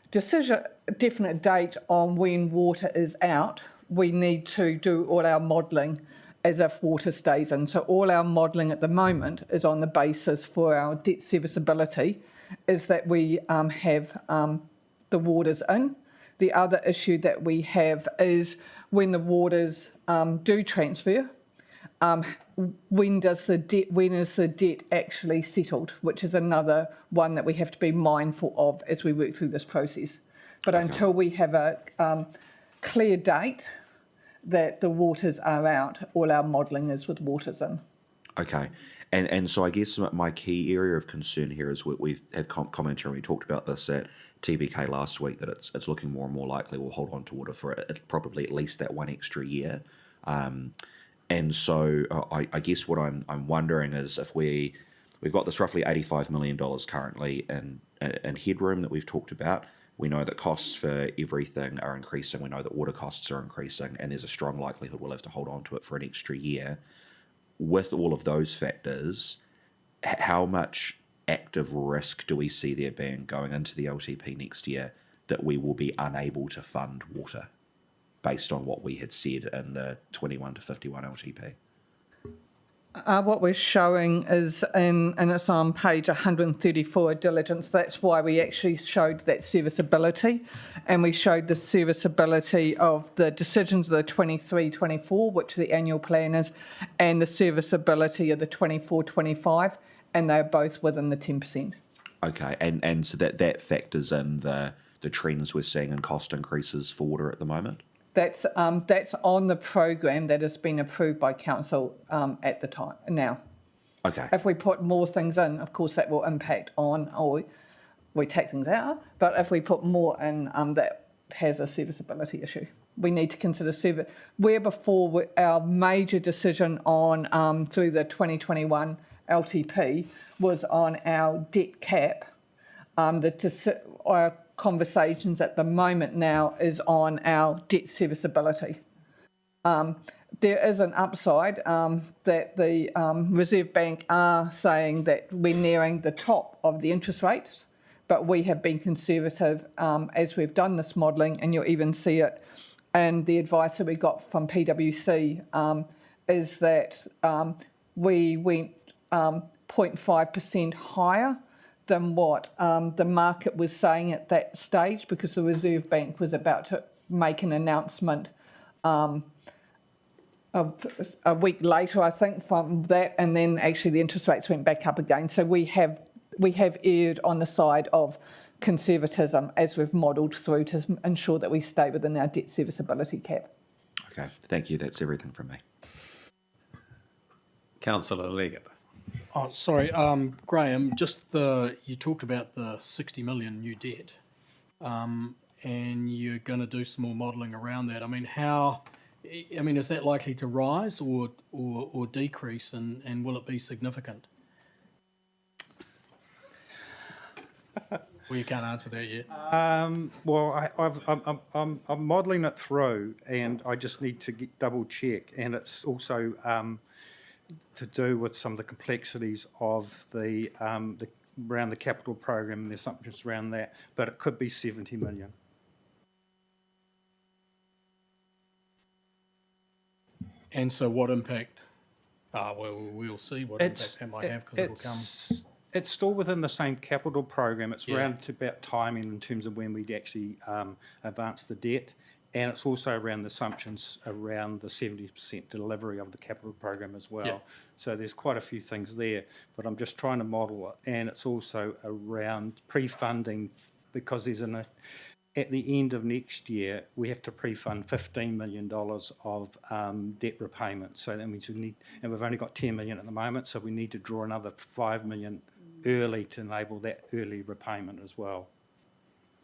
decision, definite date on when water is out, we need to do all our modelling as if water stays in. So all our modelling at the moment is on the basis for our debt serviceability, is that we have the waters in. The other issue that we have is when the waters do transfer, when is the debt actually settled, which is another one that we have to be mindful of as we work through this process. But until we have a clear date that the waters are out, all our modelling is with waters in. Okay. And so I guess my key area of concern here is we've had commentary, we talked about this at TBK last week, that it's looking more and more likely we'll hold on to water for probably at least that one extra year. And so I guess what I'm wondering is if we've got this roughly $85 million currently in headroom that we've talked about. We know that costs for everything are increasing. We know that water costs are increasing, and there's a strong likelihood we'll have to hold on to it for an extra year. With all of those factors, how much active risk do we see there being going into the LTP next year that we will be unable to fund water based on what we had said in the 21 to 51 LTP? What we're showing is, and it's on page 134 of diligence, that's why we actually showed that serviceability, and we showed the serviceability of the decisions of the 23-24, which the annual plan is, and the serviceability of the 24-25, and they're both within the 10%. Okay, and so that factors in the trends we're seeing in cost increases for water at the moment? That's on the program that has been approved by council at the time now. Okay. If we put more things in, of course, that will impact on, or we take things out. But if we put more in, that has a serviceability issue. We need to consider where before our major decision on through the 2021 LTP was on our debt cap. Our conversations at the moment now is on our debt serviceability. There is an upside that the Reserve Bank are saying that we're nearing the top of the interest rates, but we have been conservative as we've done this modelling, and you'll even see it. And the advice that we got from PwC is that we went 0.5% higher than what the market was saying at that stage, because the Reserve Bank was about to make an announcement of a week later, I think, from that, and then actually the interest rates went back up again. So we have erred on the side of conservatism as we've modelled through to ensure that we stay within our debt serviceability cap. Okay, thank you. That's everything from me. Councillor Leggett. Oh, sorry, Graham, you talked about the 60 million new debt, and you're going to do some more modelling around that. I mean, is that likely to rise or decrease, and will it be significant? Well, you can't answer that yet. Well, I'm modelling it through, and I just need to double check, and it's also to do with some of the complexities of the around the capital program and the assumptions around that, but it could be 70 million. And so what impact? Well, we'll see what impact that might have, because it will come. It's still within the same capital program. It's around to about timing in terms of when we'd actually advance the debt. And it's also around the assumptions around the 70% delivery of the capital program as well. Yeah. So there's quite a few things there, but I'm just trying to model it. And it's also around pre-funding, because there's at the end of next year, we have to pre-fund $15 million of debt repayment. So that means we need, and we've only got 10 million at the moment, so we need to draw another 5 million early to enable that early repayment as well.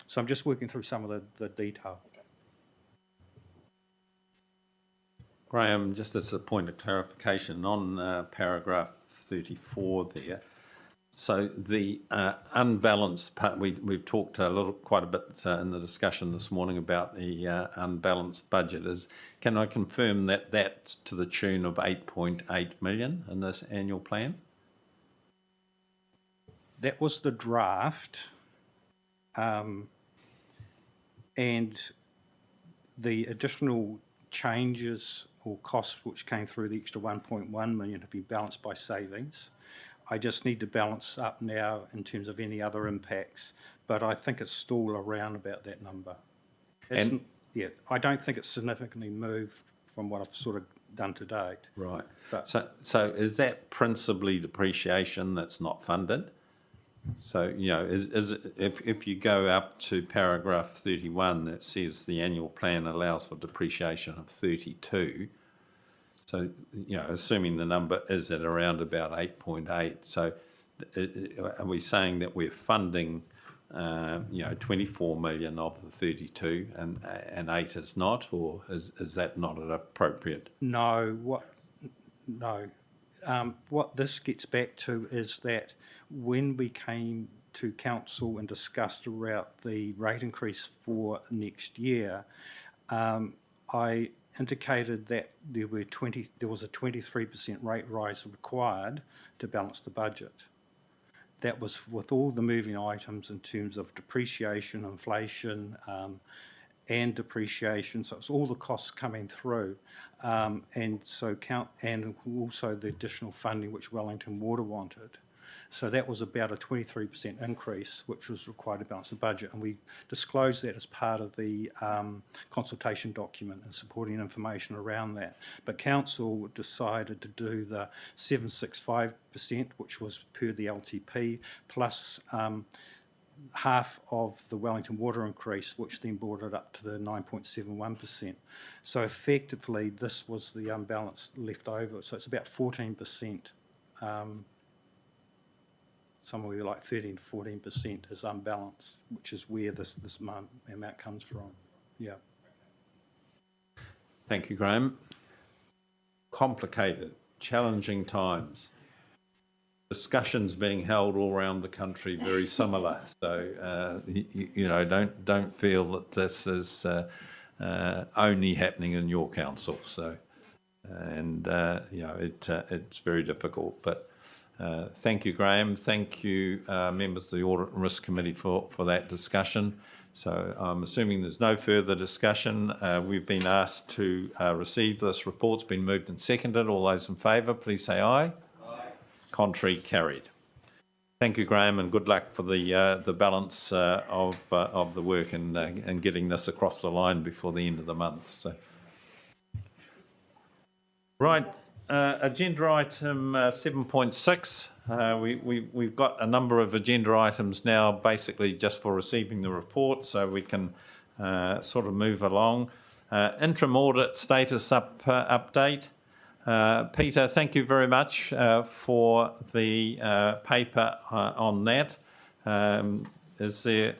So I'm just working through some of the detail. Graham, just as a point of clarification on paragraph 34 there. So the unbalanced part, we've talked quite a bit in the discussion this morning about the unbalanced budget. Can I confirm that that's to the tune of 8.8 million in this annual plan? That was the draft, and the additional changes or costs which came through, the extra 1.1 million, have been balanced by savings. I just need to balance up now in terms of any other impacts, but I think it's still around about that number. Yeah, I don't think it's significantly moved from what I've sort of done to date. Right. But So is that principally depreciation that's not funded? So, you know, is it, if you go up to paragraph 31 that says the annual plan allows for depreciation of 32, so, you know, assuming the number is at around about 8.8, so are we saying that we're funding, 24 million of the 32 and 8 is not, or is that not an appropriate? No, what this gets back to is that when we came to council and discussed about the rate increase for next year, I indicated that there was a 23% rate rise required to balance the budget. That was with all the moving items in terms of depreciation, inflation, and depreciation, so it's all the costs coming through, and also the additional funding which Wellington Water wanted. So that was about a 23% increase, which was required to balance the budget, and we disclosed that as part of the consultation document and supporting information around that. But council decided to do the 765%, which was per the LTP, plus half of the Wellington Water increase, which then brought it up to the 9.71%. So effectively, this was the unbalance left over. So it's about 14%, somewhere like 13 to 14% is unbalanced, which is where this amount comes from. Yeah. Thank you, Graham. Complicated, challenging times. Discussions being held all around the country very similar. So don't feel that this is only happening in your council. So, it's very difficult. But thank you, Graham. Thank you, members of the Audit and Risk Committee for that discussion. So I'm assuming there's no further discussion. We've been asked to receive this report. It's been moved and seconded. All those in favour, please say aye. Contrary, carried. Thank you, Graham, and good luck for the balance of the work and getting this across the line before the end of the month. So, right, agenda item 7.6. We've got a number of agenda items now, basically just for receiving the report, so we can sort of move along. Interim audit status update. Peter, thank you very much for the paper on that. Is there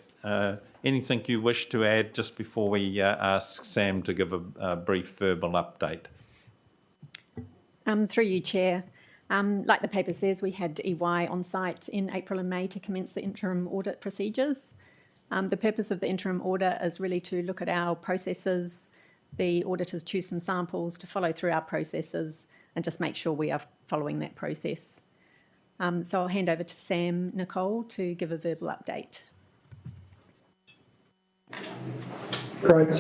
anything you wish to add just before we ask Sam to give a brief verbal update? Through you, Chair. Like the paper says, we had EY on site in April and May to commence the interim audit procedures. The purpose of the interim audit is really to look at our processes. The auditors choose some samples to follow through our processes and just make sure we are following that process. So I'll hand over to Sam Nicole to give a verbal update. Great.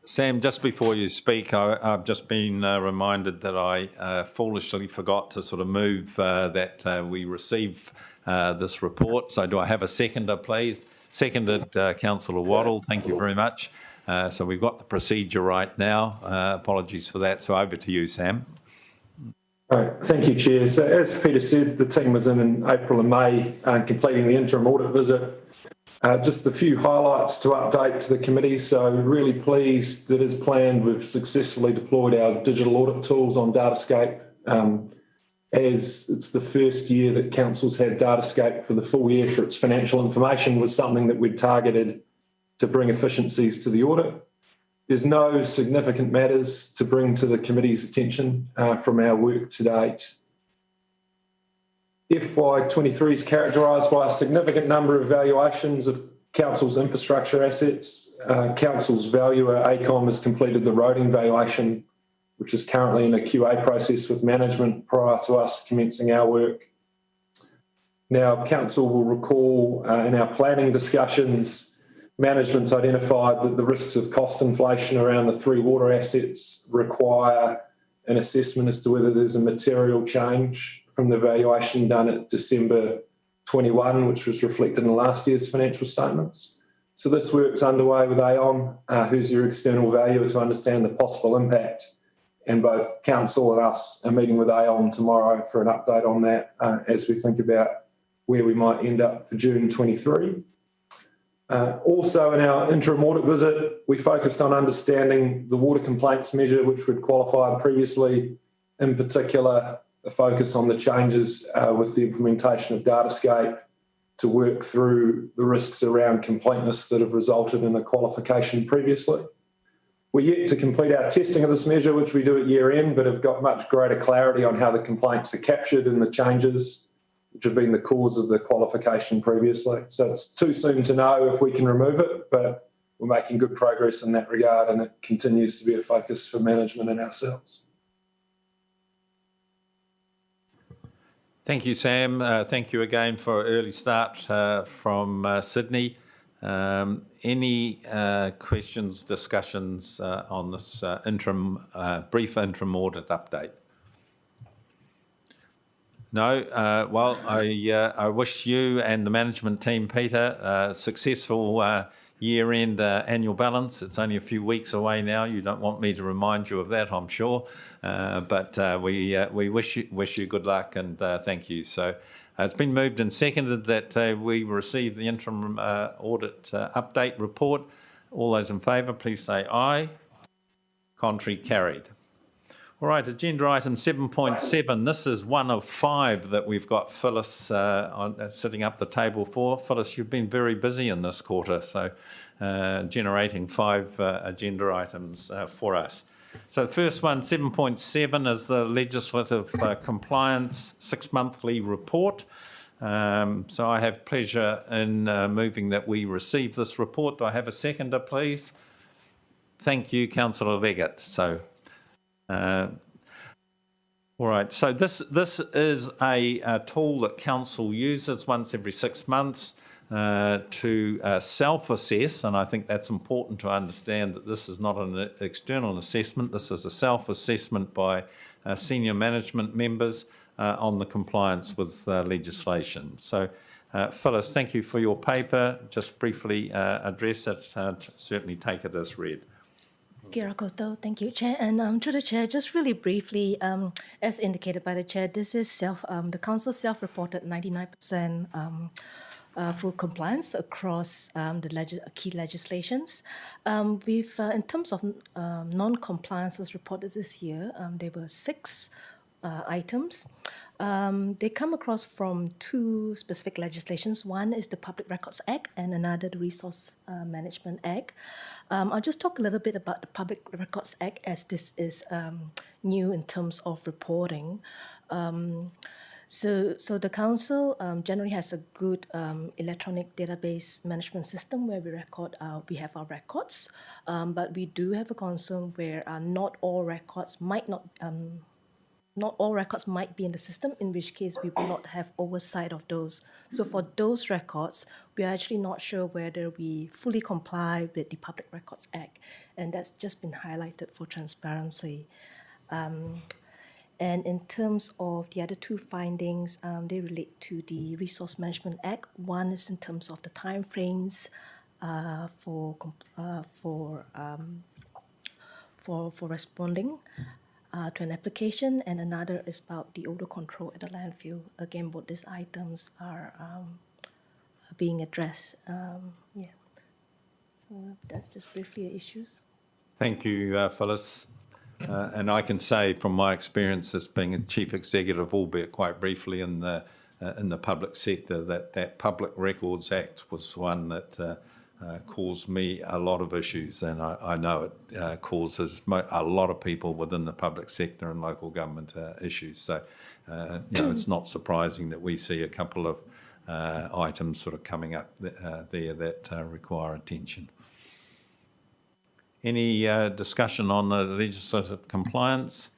Sam, just before you speak, I've just been reminded that I foolishly forgot to sort of move that we receive this report. So do I have a seconder, please? Seconded, Councillor Waddle. Thank you very much. So we've got the procedure right now. Apologies for that. So over to you, Sam. Right. Thank you, Chair. So as Peter said, the team was in April and May completing the interim audit visit. Just a few highlights to update to the committee. So really pleased that as planned, we've successfully deployed our digital audit tools on Datascape. As it's the first year that council's had Datascape for the full year for its financial information, was something that we'd targeted to bring efficiencies to the audit. There's no significant matters to bring to the committee's attention from our work to date. FY23 is characterised by a significant number of valuations of council's infrastructure assets. Council's valuer, ACOM, has completed the roading valuation, which is currently in a QA process with management prior to us commencing our work. Now, council will recall in our planning discussions, management's identified that the risks of cost inflation around the 3 water assets require an assessment as to whether there's a material change from the valuation done at December 21, which was reflected in last year's financial statements. So this work's underway with Aon, who's your external valuer, to understand the possible impact. And both council and us are meeting with Aon tomorrow for an update on that as we think about where we might end up for June 23. Also in our interim audit visit, we focused on understanding the water complaints measure, which would qualify previously, in particular, a focus on the changes with the implementation of Datascape to work through the risks around complaintness that have resulted in a qualification previously. We're yet to complete our testing of this measure, which we do at year end, but have got much greater clarity on how the complaints are captured in the changes, which have been the cause of the qualification previously. So it's too soon to know if we can remove it, but we're making good progress in that regard, and it continues to be a focus for management and ourselves. Thank you, Sam. Thank you again for an early start from Sydney. Any questions, discussions on this brief interim audit update? No? Well, I wish you and the management team, Peter, a successful year-end annual balance. It's only a few weeks away now. You don't want me to remind you of that, I'm sure. But we wish you good luck and thank you. So it's been moved and seconded that we receive the interim audit update report. All those in favour, please say aye. Contrary, carried. All right, agenda item 7.7. This is one of 5 that we've got Phyllis sitting up the table for. Phyllis, you've been very busy in this quarter, so generating 5 agenda items for us. So the first one, 7.7, is the legislative compliance 6-monthly report. So I have pleasure in moving that we receive this report. Do I have a seconder, please? Thank you, Councillor Leggett. So, all right. So this is a tool that council uses once every 6 months to self-assess, and I think that's important to understand that this is not an external assessment. This is a self-assessment by senior management members on the compliance with legislation. So, Phyllis, thank you for your paper. Just briefly address it, certainly take it as read. Kia ora koutou. Thank you, Chair. And through the Chair, just really briefly, as indicated by the Chair, this is the Council self-reported 99% full compliance across the key legislations. In terms of non-compliances reported this year, there were 6 items. They come across from 2 specific legislations. One is the Public Records Act and another the Resource Management Act. I'll just talk a little bit about the Public Records Act as this is new in terms of reporting. So the Council generally has a good electronic database management system where we have our records, but we do have a concern where not all records might be in the system, in which case we will not have oversight of those. So for those records, we are actually not sure whether we fully comply with the Public Records Act, and that's just been highlighted for transparency. And in terms of the other 2 findings, they relate to the Resource Management Act. One is in terms of the timeframes for responding to an application, and another is about the odor control at the landfill. Again, both these items are being addressed. Yeah. So that's just briefly the issues. Thank you, Phyllis. And I can say from my experience as being a chief executive, albeit quite briefly in the public sector, that Public Records Act was one that caused me a lot of issues, and I know it causes a lot of people within the public sector and local government issues. So, it's not surprising that we see a couple of items sort of coming up there that require attention. Any discussion on the legislative compliance?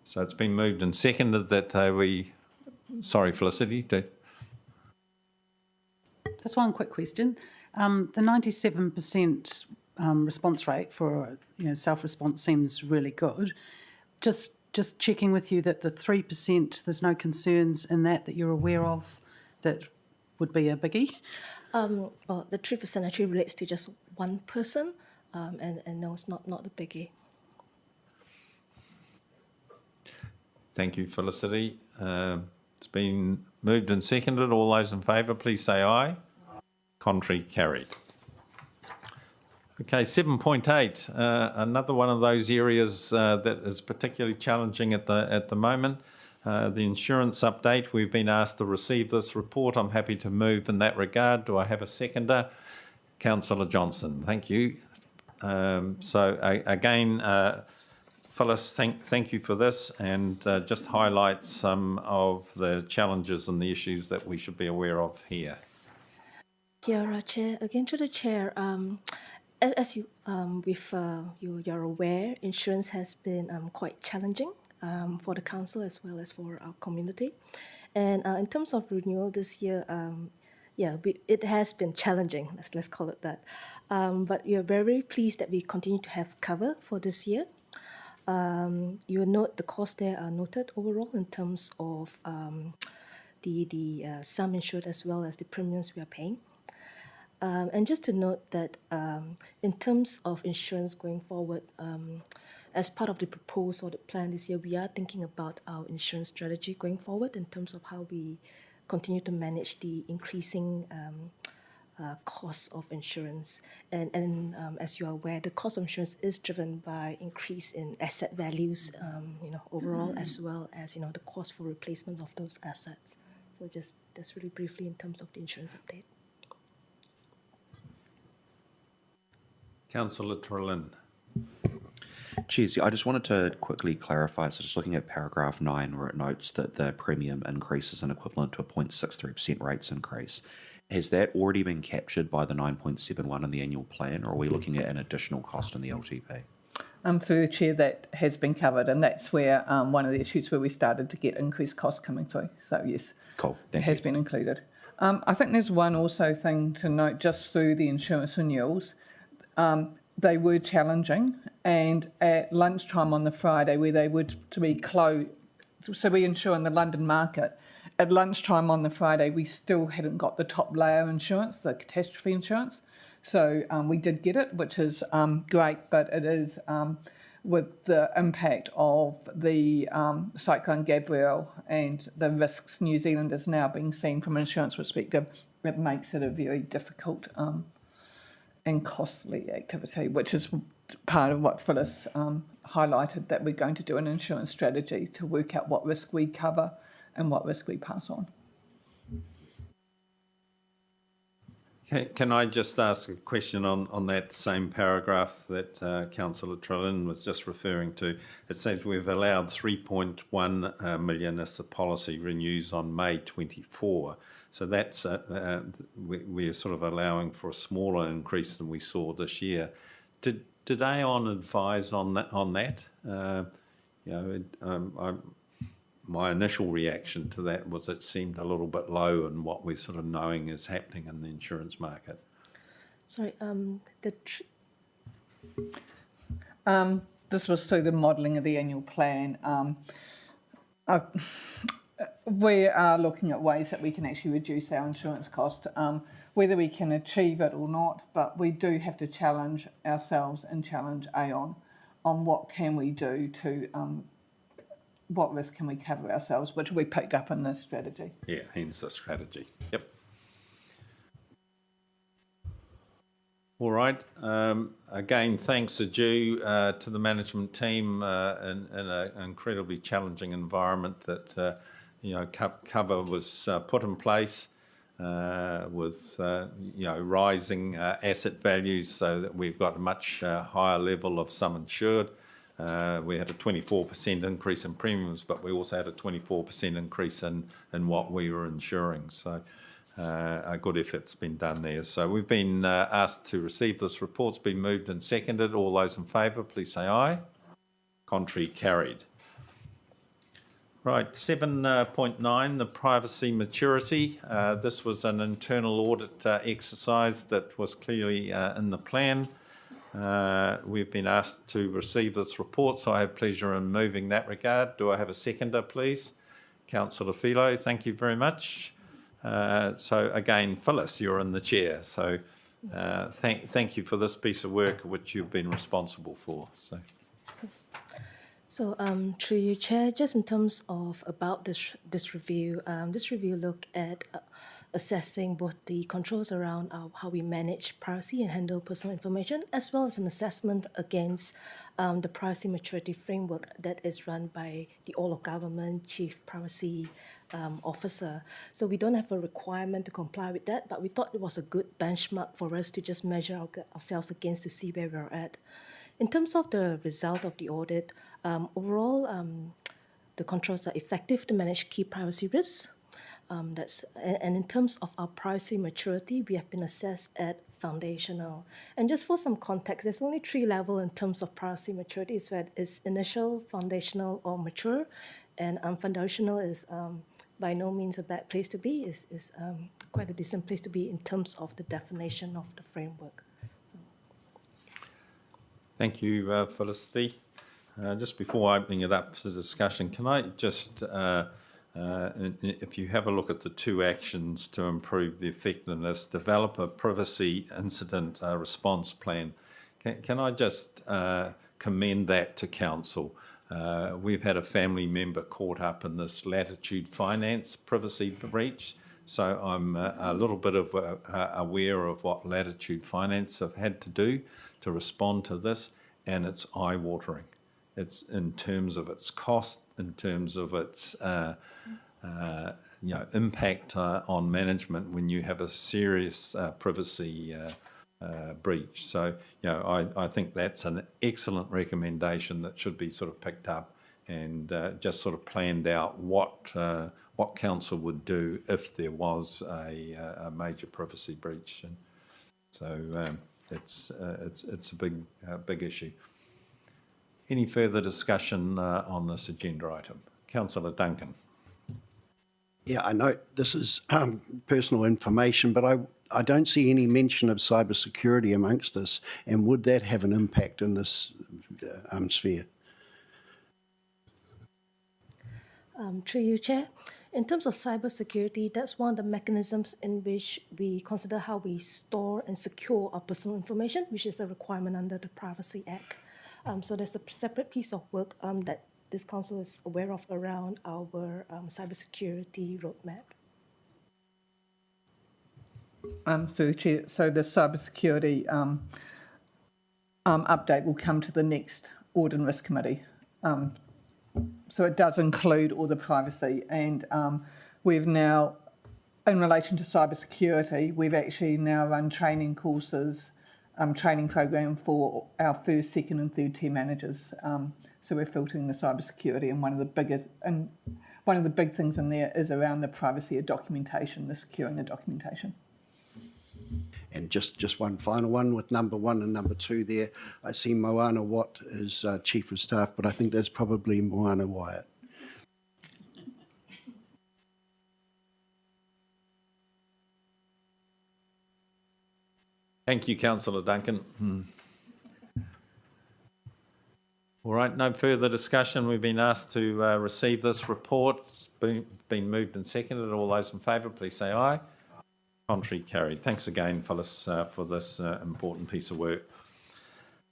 So it's been moved and seconded that sorry, Felicity. Just one quick question. The 97% response rate for self-response seems really good. Just checking with you that the 3%, there's no concerns in that you're aware of that would be a biggie? The 3% actually relates to just one person, and no, it's not a biggie. Thank you, Felicity. It's been moved and seconded. All those in favour, please say aye. Contrary, carried. Okay, 7.8, another one of those areas that is particularly challenging at the moment. The insurance update, we've been asked to receive this report. I'm happy to move in that regard. Do I have a seconder? Councillor Johnson, thank you. Again, Phyllis, thank you for this, and just highlight some of the challenges and the issues that we should be aware of here. Kia ora, Chair. Again, to the Chair, as you're aware, insurance has been quite challenging for the council as well as for our community. And in terms of renewal this year, it has been challenging, let's call it that. But we are very pleased that we continue to have cover for this year. You will note the costs there are noted overall in terms of the sum insured as well as the premiums we are paying. And just to note that in terms of insurance going forward, as part of the proposed audit plan this year, we are thinking about our insurance strategy going forward in terms of how we continue to manage the increasing cost of insurance. And as you are aware, the cost of insurance is driven by increase in asset values, overall, as well as, the cost for replacement of those assets. So just really briefly in terms of the insurance update. Councillor Trelin. Cheers. I just wanted to quickly clarify, so just looking at paragraph 9 where it notes that the premium increase is an equivalent to a 0.63% rates increase. Has that already been captured by the 9.71 in the annual plan, or are we looking at an additional cost in the LTP? Through the Chair, that has been covered, and that's where one of the issues where we started to get increased costs coming through. So yes, cool. It has been included. I think there's one also thing to note just through the insurance renewals. They were challenging, and at lunchtime on the Friday where they would to be closed, so we insure in the London market, at lunchtime on the Friday we still hadn't got the top layer insurance, the catastrophe insurance. So we did get it, which is great, but it is with the impact of the Cyclone Gabrielle and the risks New Zealand is now being seen from an insurance perspective, it makes it a very difficult and costly activity, which is part of what Phyllis highlighted, that we're going to do an insurance strategy to work out what risk we cover and what risk we pass on. Can I just ask a question on that same paragraph that Councillor Trelin was just referring to? It says we've allowed 3.1 million as the policy renews on May 24. So that's we're sort of allowing for a smaller increase than we saw this year. Did Aon advise on that? My initial reaction to that was it seemed a little bit low in what we're sort of knowing is happening in the insurance market. Sorry, this was through the modelling of the annual plan. We are looking at ways that we can actually reduce our insurance cost, whether we can achieve it or not, but we do have to challenge ourselves and challenge Aon on what can we do to, what risk can we cover ourselves, which we picked up in this strategy. Yeah, hence the strategy. Yep. All right. Again, thanks are due to the management team in an incredibly challenging environment that cover was put in place with rising asset values, so that we've got a much higher level of sum insured. We had a 24% increase in premiums, but we also had a 24% increase in what we were insuring. So a good effort's been done there. So we've been asked to receive this report. It's been moved and seconded. All those in favour, please say aye. Contrary, carried. Right, 7.9, the privacy maturity. This was an internal audit exercise that was clearly in the plan. We've been asked to receive this report, so I have pleasure in moving that regard. Do I have a seconder, please? Councillor Philo, thank you very much. So again, Phyllis, you're in the chair. So thank you for this piece of work which you've been responsible for. So through you, Chair, just in terms of about this review looked at assessing both the controls around how we manage privacy and handle personal information, as well as an assessment against the privacy maturity framework that is run by the all of government chief privacy officer. So we don't have a requirement to comply with that, but we thought it was a good benchmark for us to just measure ourselves against to see where we're at. In terms of the result of the audit, overall, the controls are effective to manage key privacy risks. And in terms of our privacy maturity, we have been assessed at foundational. And just for some context, there's only 3 levels in terms of privacy maturity. It's initial, foundational, or mature. And foundational is by no means a bad place to be. It's quite a decent place to be in terms of the definition of the framework. Thank you, Felicity. Just before opening it up to discussion, can I just, if you have a look at the 2 actions to improve the effectiveness, develop a privacy incident response plan. Can I just commend that to Council? We've had a family member caught up in this Latitude Finance privacy breach, so I'm a little bit aware of what Latitude Finance have had to do to respond to this, and it's eye-watering. It's in terms of its cost, in terms of its impact on management when you have a serious privacy breach. So I think that's an excellent recommendation that should be sort of picked up and just sort of planned out what council would do if there was a major privacy breach. And so it's a big issue. Any further discussion on this agenda item? Councillor Duncan. Yeah, I know this is personal information, but I don't see any mention of cybersecurity amongst this, and would that have an impact in this sphere? Through you, Chair. In terms of cybersecurity, that's one of the mechanisms in which we consider how we store and secure our personal information, which is a requirement under the Privacy Act. So there's a separate piece of work that this council is aware of around our cybersecurity roadmap. Through Chair, so the cybersecurity update will come to the next Audit and Risk Committee. So it does include all the privacy, and we've now, in relation to cybersecurity, we've actually now run training courses, training program for our first, second, and third tier managers. So we're filtering the cybersecurity, and one of the big things in there is around the privacy of documentation, the securing the documentation. And just one final one with number 1 and number 2 there. I see Moana Watt as Chief of Staff, but I think that's probably Moana Wyatt. Thank you, Councillor Duncan. All right, no further discussion. We've been asked to receive this report. It's been moved and seconded. All those in favour, please say aye. Contrary, carried. Thanks again, Phyllis, for this important piece of work.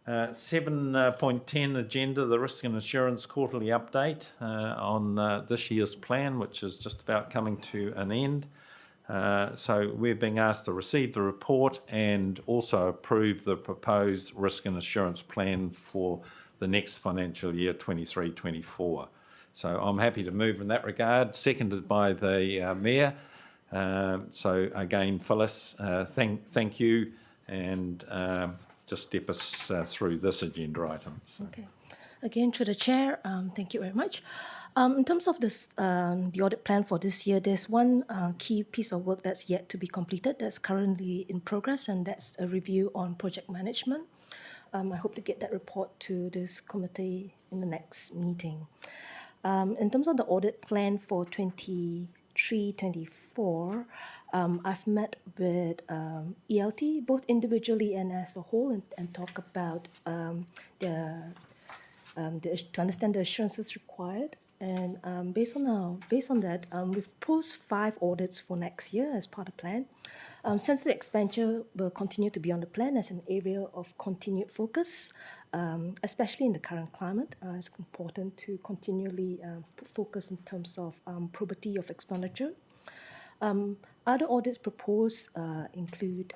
7.10 agenda, the Risk and Assurance Quarterly Update on this year's plan, which is just about coming to an end. So we're being asked to receive the report and also approve the proposed risk and assurance plan for the next financial year, 23-24. So I'm happy to move in that regard, seconded by the Mayor. So again, Phyllis, thank you, and just step us through this agenda item. So. Okay. Again, through the chair, thank you very much. In terms of this, the audit plan for this year, there's one key piece of work that's yet to be completed that's currently in progress, and that's a review on project management. I hope to get that report to this committee in the next meeting. In terms of the audit plan for 23-24, I've met with ELT, both individually and as a whole, and talk about to understand the assurances required. And based on that, we've proposed 5 audits for next year as part of the plan. Sensitive expenditure will continue to be on the plan as an area of continued focus, especially in the current climate. It's important to continually put focus in terms of probity of expenditure. Other audits proposed include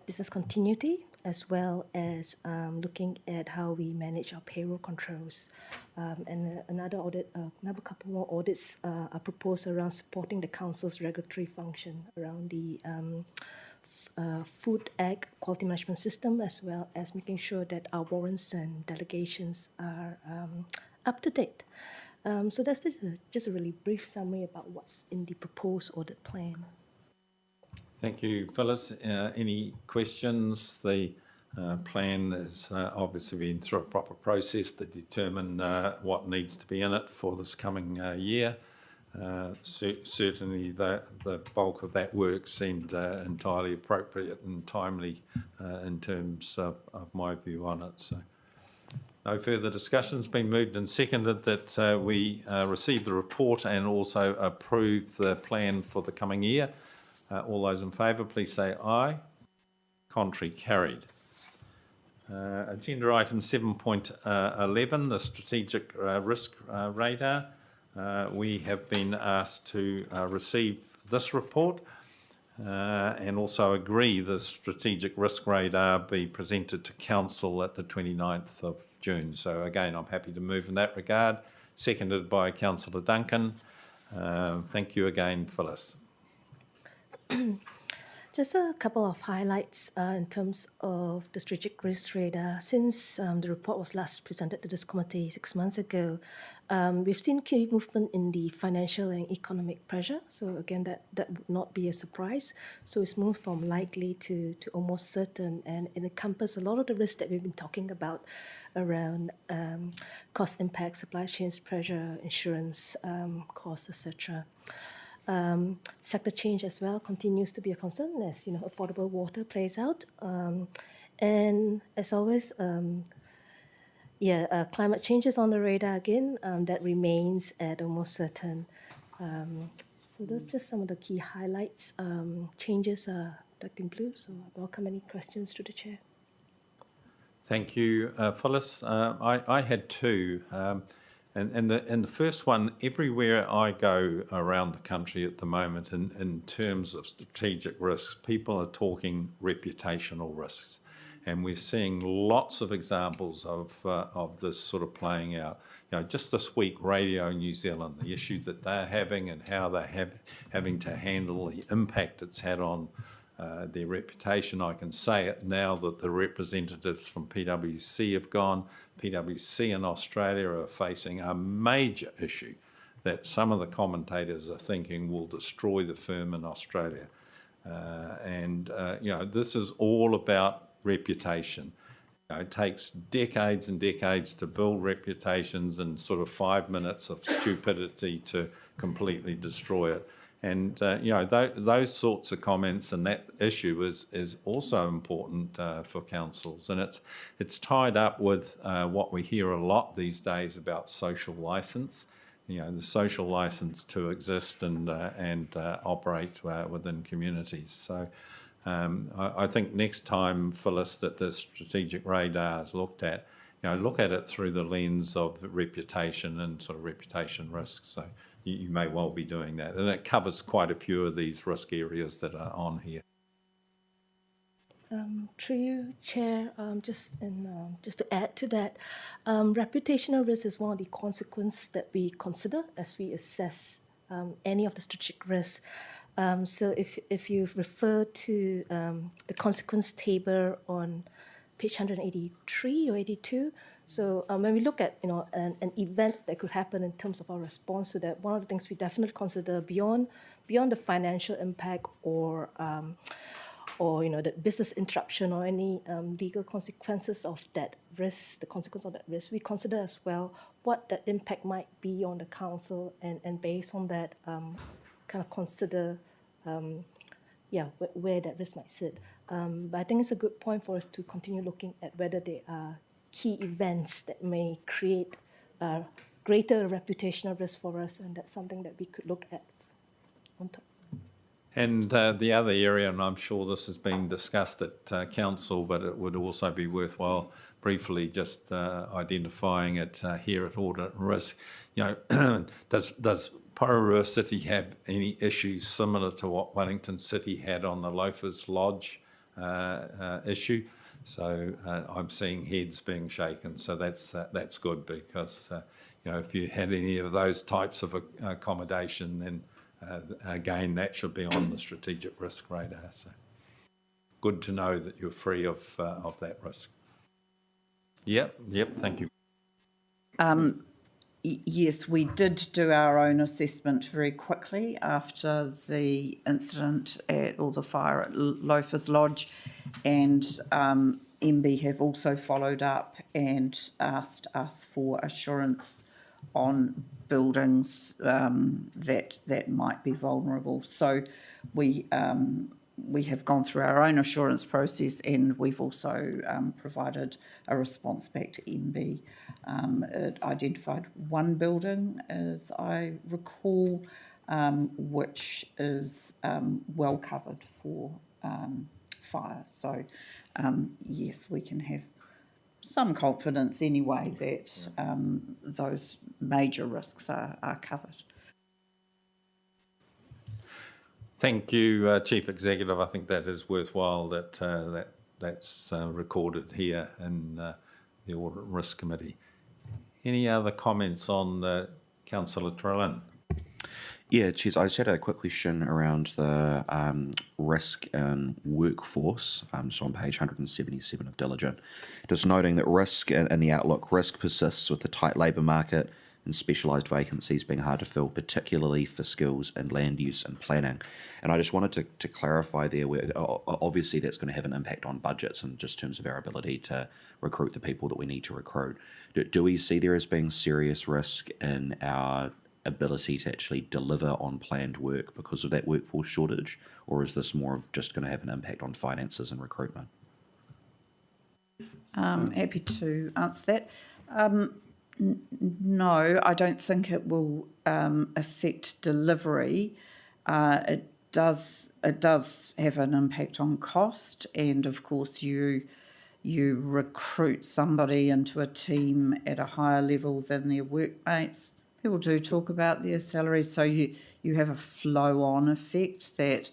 business continuity, as well as looking at how we manage our payroll controls. And another couple more audits are proposed around supporting the council's regulatory function around the Food Ag quality management system, as well as making sure that our warrants and delegations are up to date. So that's just a really brief summary about what's in the proposed audit plan. Thank you, Phyllis. Any questions? The plan has obviously been through a proper process to determine what needs to be in it for this coming year. Certainly the bulk of that work seemed entirely appropriate and timely in terms of my view on it. So no further discussion's been moved and seconded that we receive the report and also approve the plan for the coming year. All those in favour, please say aye. Contrary, carried. Agenda item 7.11, the strategic risk radar. We have been asked to receive this report and also agree the strategic risk radar be presented to Council at the 29th of June. So again, I'm happy to move in that regard. Seconded by Councillor Duncan. Thank you again, Phyllis. Just a couple of highlights in terms of the strategic risk radar. Since the report was last presented to this committee 6 months ago, we've seen key movement in the financial and economic pressure. So again, that would not be a surprise. So it's moved from likely to almost certain, and it encompasses a lot of the risks that we've been talking about around cost impact, supply chains pressure, insurance costs, etc. Sector change as well continues to be a concern as affordable water plays out, and as always, climate change is on the radar again. That remains at almost certain. So those are just some of the key highlights. Changes are dark in blue. So I welcome any questions to the chair. Thank you, Phyllis. I had 2. And the first one, everywhere I go around the country at the moment in terms of strategic risks, people are talking reputational risks. And we're seeing lots of examples of this sort of playing out. Just this week, Radio New Zealand, the issue that they're having and how they're having to handle the impact it's had on their reputation. I can say it now that the representatives from PwC have gone. PwC in Australia are facing a major issue that some of the commentators are thinking will destroy the firm in Australia. This is all about reputation. It takes decades and decades to build reputations and sort of 5 minutes of stupidity to completely destroy it. And those sorts of comments and that issue is also important for councils, and it's tied up with what we hear a lot these days about social licence. The social licence to exist and operate within communities. So I think next time, Phyllis, that the strategic radar is looked at, look at it through the lens of reputation and sort of reputation risks. So you may well be doing that. And it covers quite a few of these risk areas that are on here. Through you, Chair, just to add to that, reputational risk is one of the consequences that we consider as we assess any of the strategic risks. So if you refer to the consequence table on page 183 or 82, so when we look at an event that could happen in terms of our response to that, one of the things we definitely consider beyond the financial impact or the business interruption or any legal consequences of that risk, the consequence of that risk, we consider as well what that impact might be on the council, and based on that, kind of consider, where that risk might sit. But I think it's a good point for us to continue looking at whether there are key events that may create greater reputational risk for us, and that's something that we could look at on top. And the other area, and I'm sure this has been discussed at council, but it would also be worthwhile briefly just identifying it here at Audit and Risk. Does Porirua City have any issues similar to what Wellington City had on the Loafers Lodge issue? So I'm seeing heads being shaken. So that's good, because if you had any of those types of accommodation, then again, that should be on the strategic risk radar. So good to know that you're free of that risk. Yep, thank you. Yes, we did do our own assessment very quickly after the incident or the fire at Loafers Lodge, and MB have also followed up and asked us for assurance on buildings that might be vulnerable. So we have gone through our own assurance process, and we've also provided a response back to MB. It identified one building, as I recall, which is well covered for fire. So yes, we can have some confidence anyway that those major risks are covered. Thank you, Chief Executive. I think that is worthwhile that's recorded here in the Audit and Risk Committee. Any other comments on Councillor Trellin? Yeah, Cheers. I just had a quick question around the risk and workforce. So on page 177 of Diligent, just noting that risk and the outlook, risk persists with the tight labour market and specialised vacancies being hard to fill, particularly for skills and land use and planning. And I just wanted to clarify there, where obviously that's going to have an impact on budgets and just in terms of our ability to recruit the people that we need to recruit. Do we see there as being serious risk in our ability to actually deliver on planned work because of that workforce shortage, or is this more of just going to have an impact on finances and recruitment? Happy to answer that. No, I don't think it will affect delivery. It does have an impact on cost, and of course you recruit somebody into a team at a higher level than their workmates. People do talk about their salaries, so you have a flow-on effect that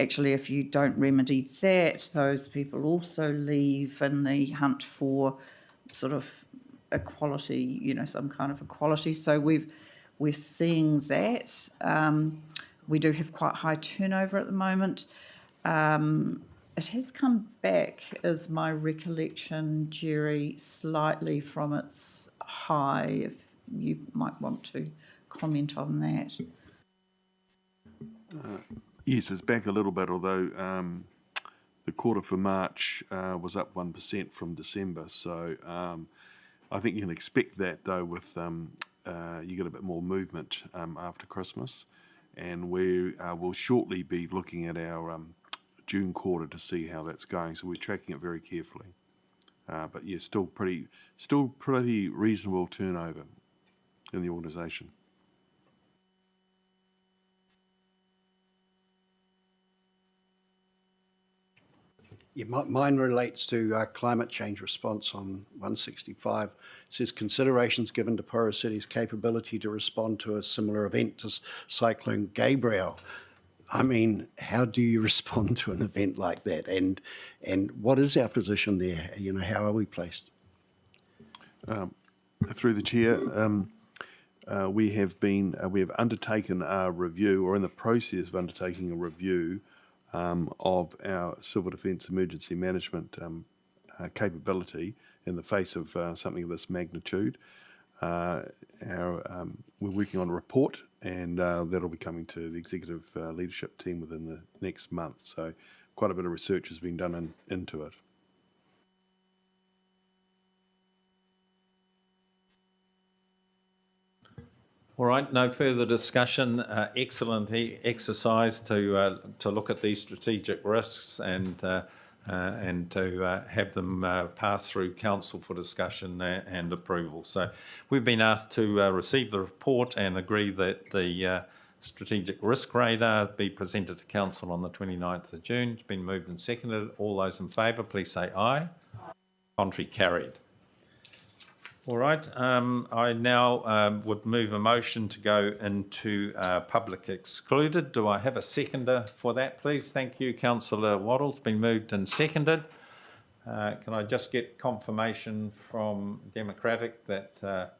actually, if you don't remedy that, those people also leave in the hunt for sort of equality, some kind of equality. So we're seeing that. We do have quite high turnover at the moment. It has come back, is my recollection, Jerry, slightly from its high, if you might want to comment on that. Yes, it's back a little bit, although the quarter for March was up 1% from December. So I think you can expect that, though, with you get a bit more movement after Christmas. And we will shortly be looking at our June quarter to see how that's going. So we're tracking it very carefully. But yeah, still pretty reasonable turnover in the organisation. Yeah, mine relates to climate change response on 165. It says considerations given to Porirua City's capability to respond to a similar event to Cyclone Gabriel. I mean, how do you respond to an event like that? And what is our position there? You know, how are we placed? Through the chair, we have undertaken a review, or in the process of undertaking a review of our civil defence emergency management capability in the face of something of this magnitude. We're working on a report, and that'll be coming to the executive leadership team within the next month. So quite a bit of research has been done into it. All right, no further discussion. Excellent exercise to look at these strategic risks and to have them pass through council for discussion and approval. So we've been asked to receive the report and agree that the strategic risk radar be presented to council on the 29th of June. It's been moved and seconded. All those in favour, please say aye. Contrary, carried. All right, I now would move a motion to go into public excluded. Do I have a seconder for that, please? Thank you, Councillor Waddle. It's been moved and seconded. Can I just get confirmation from Democratic that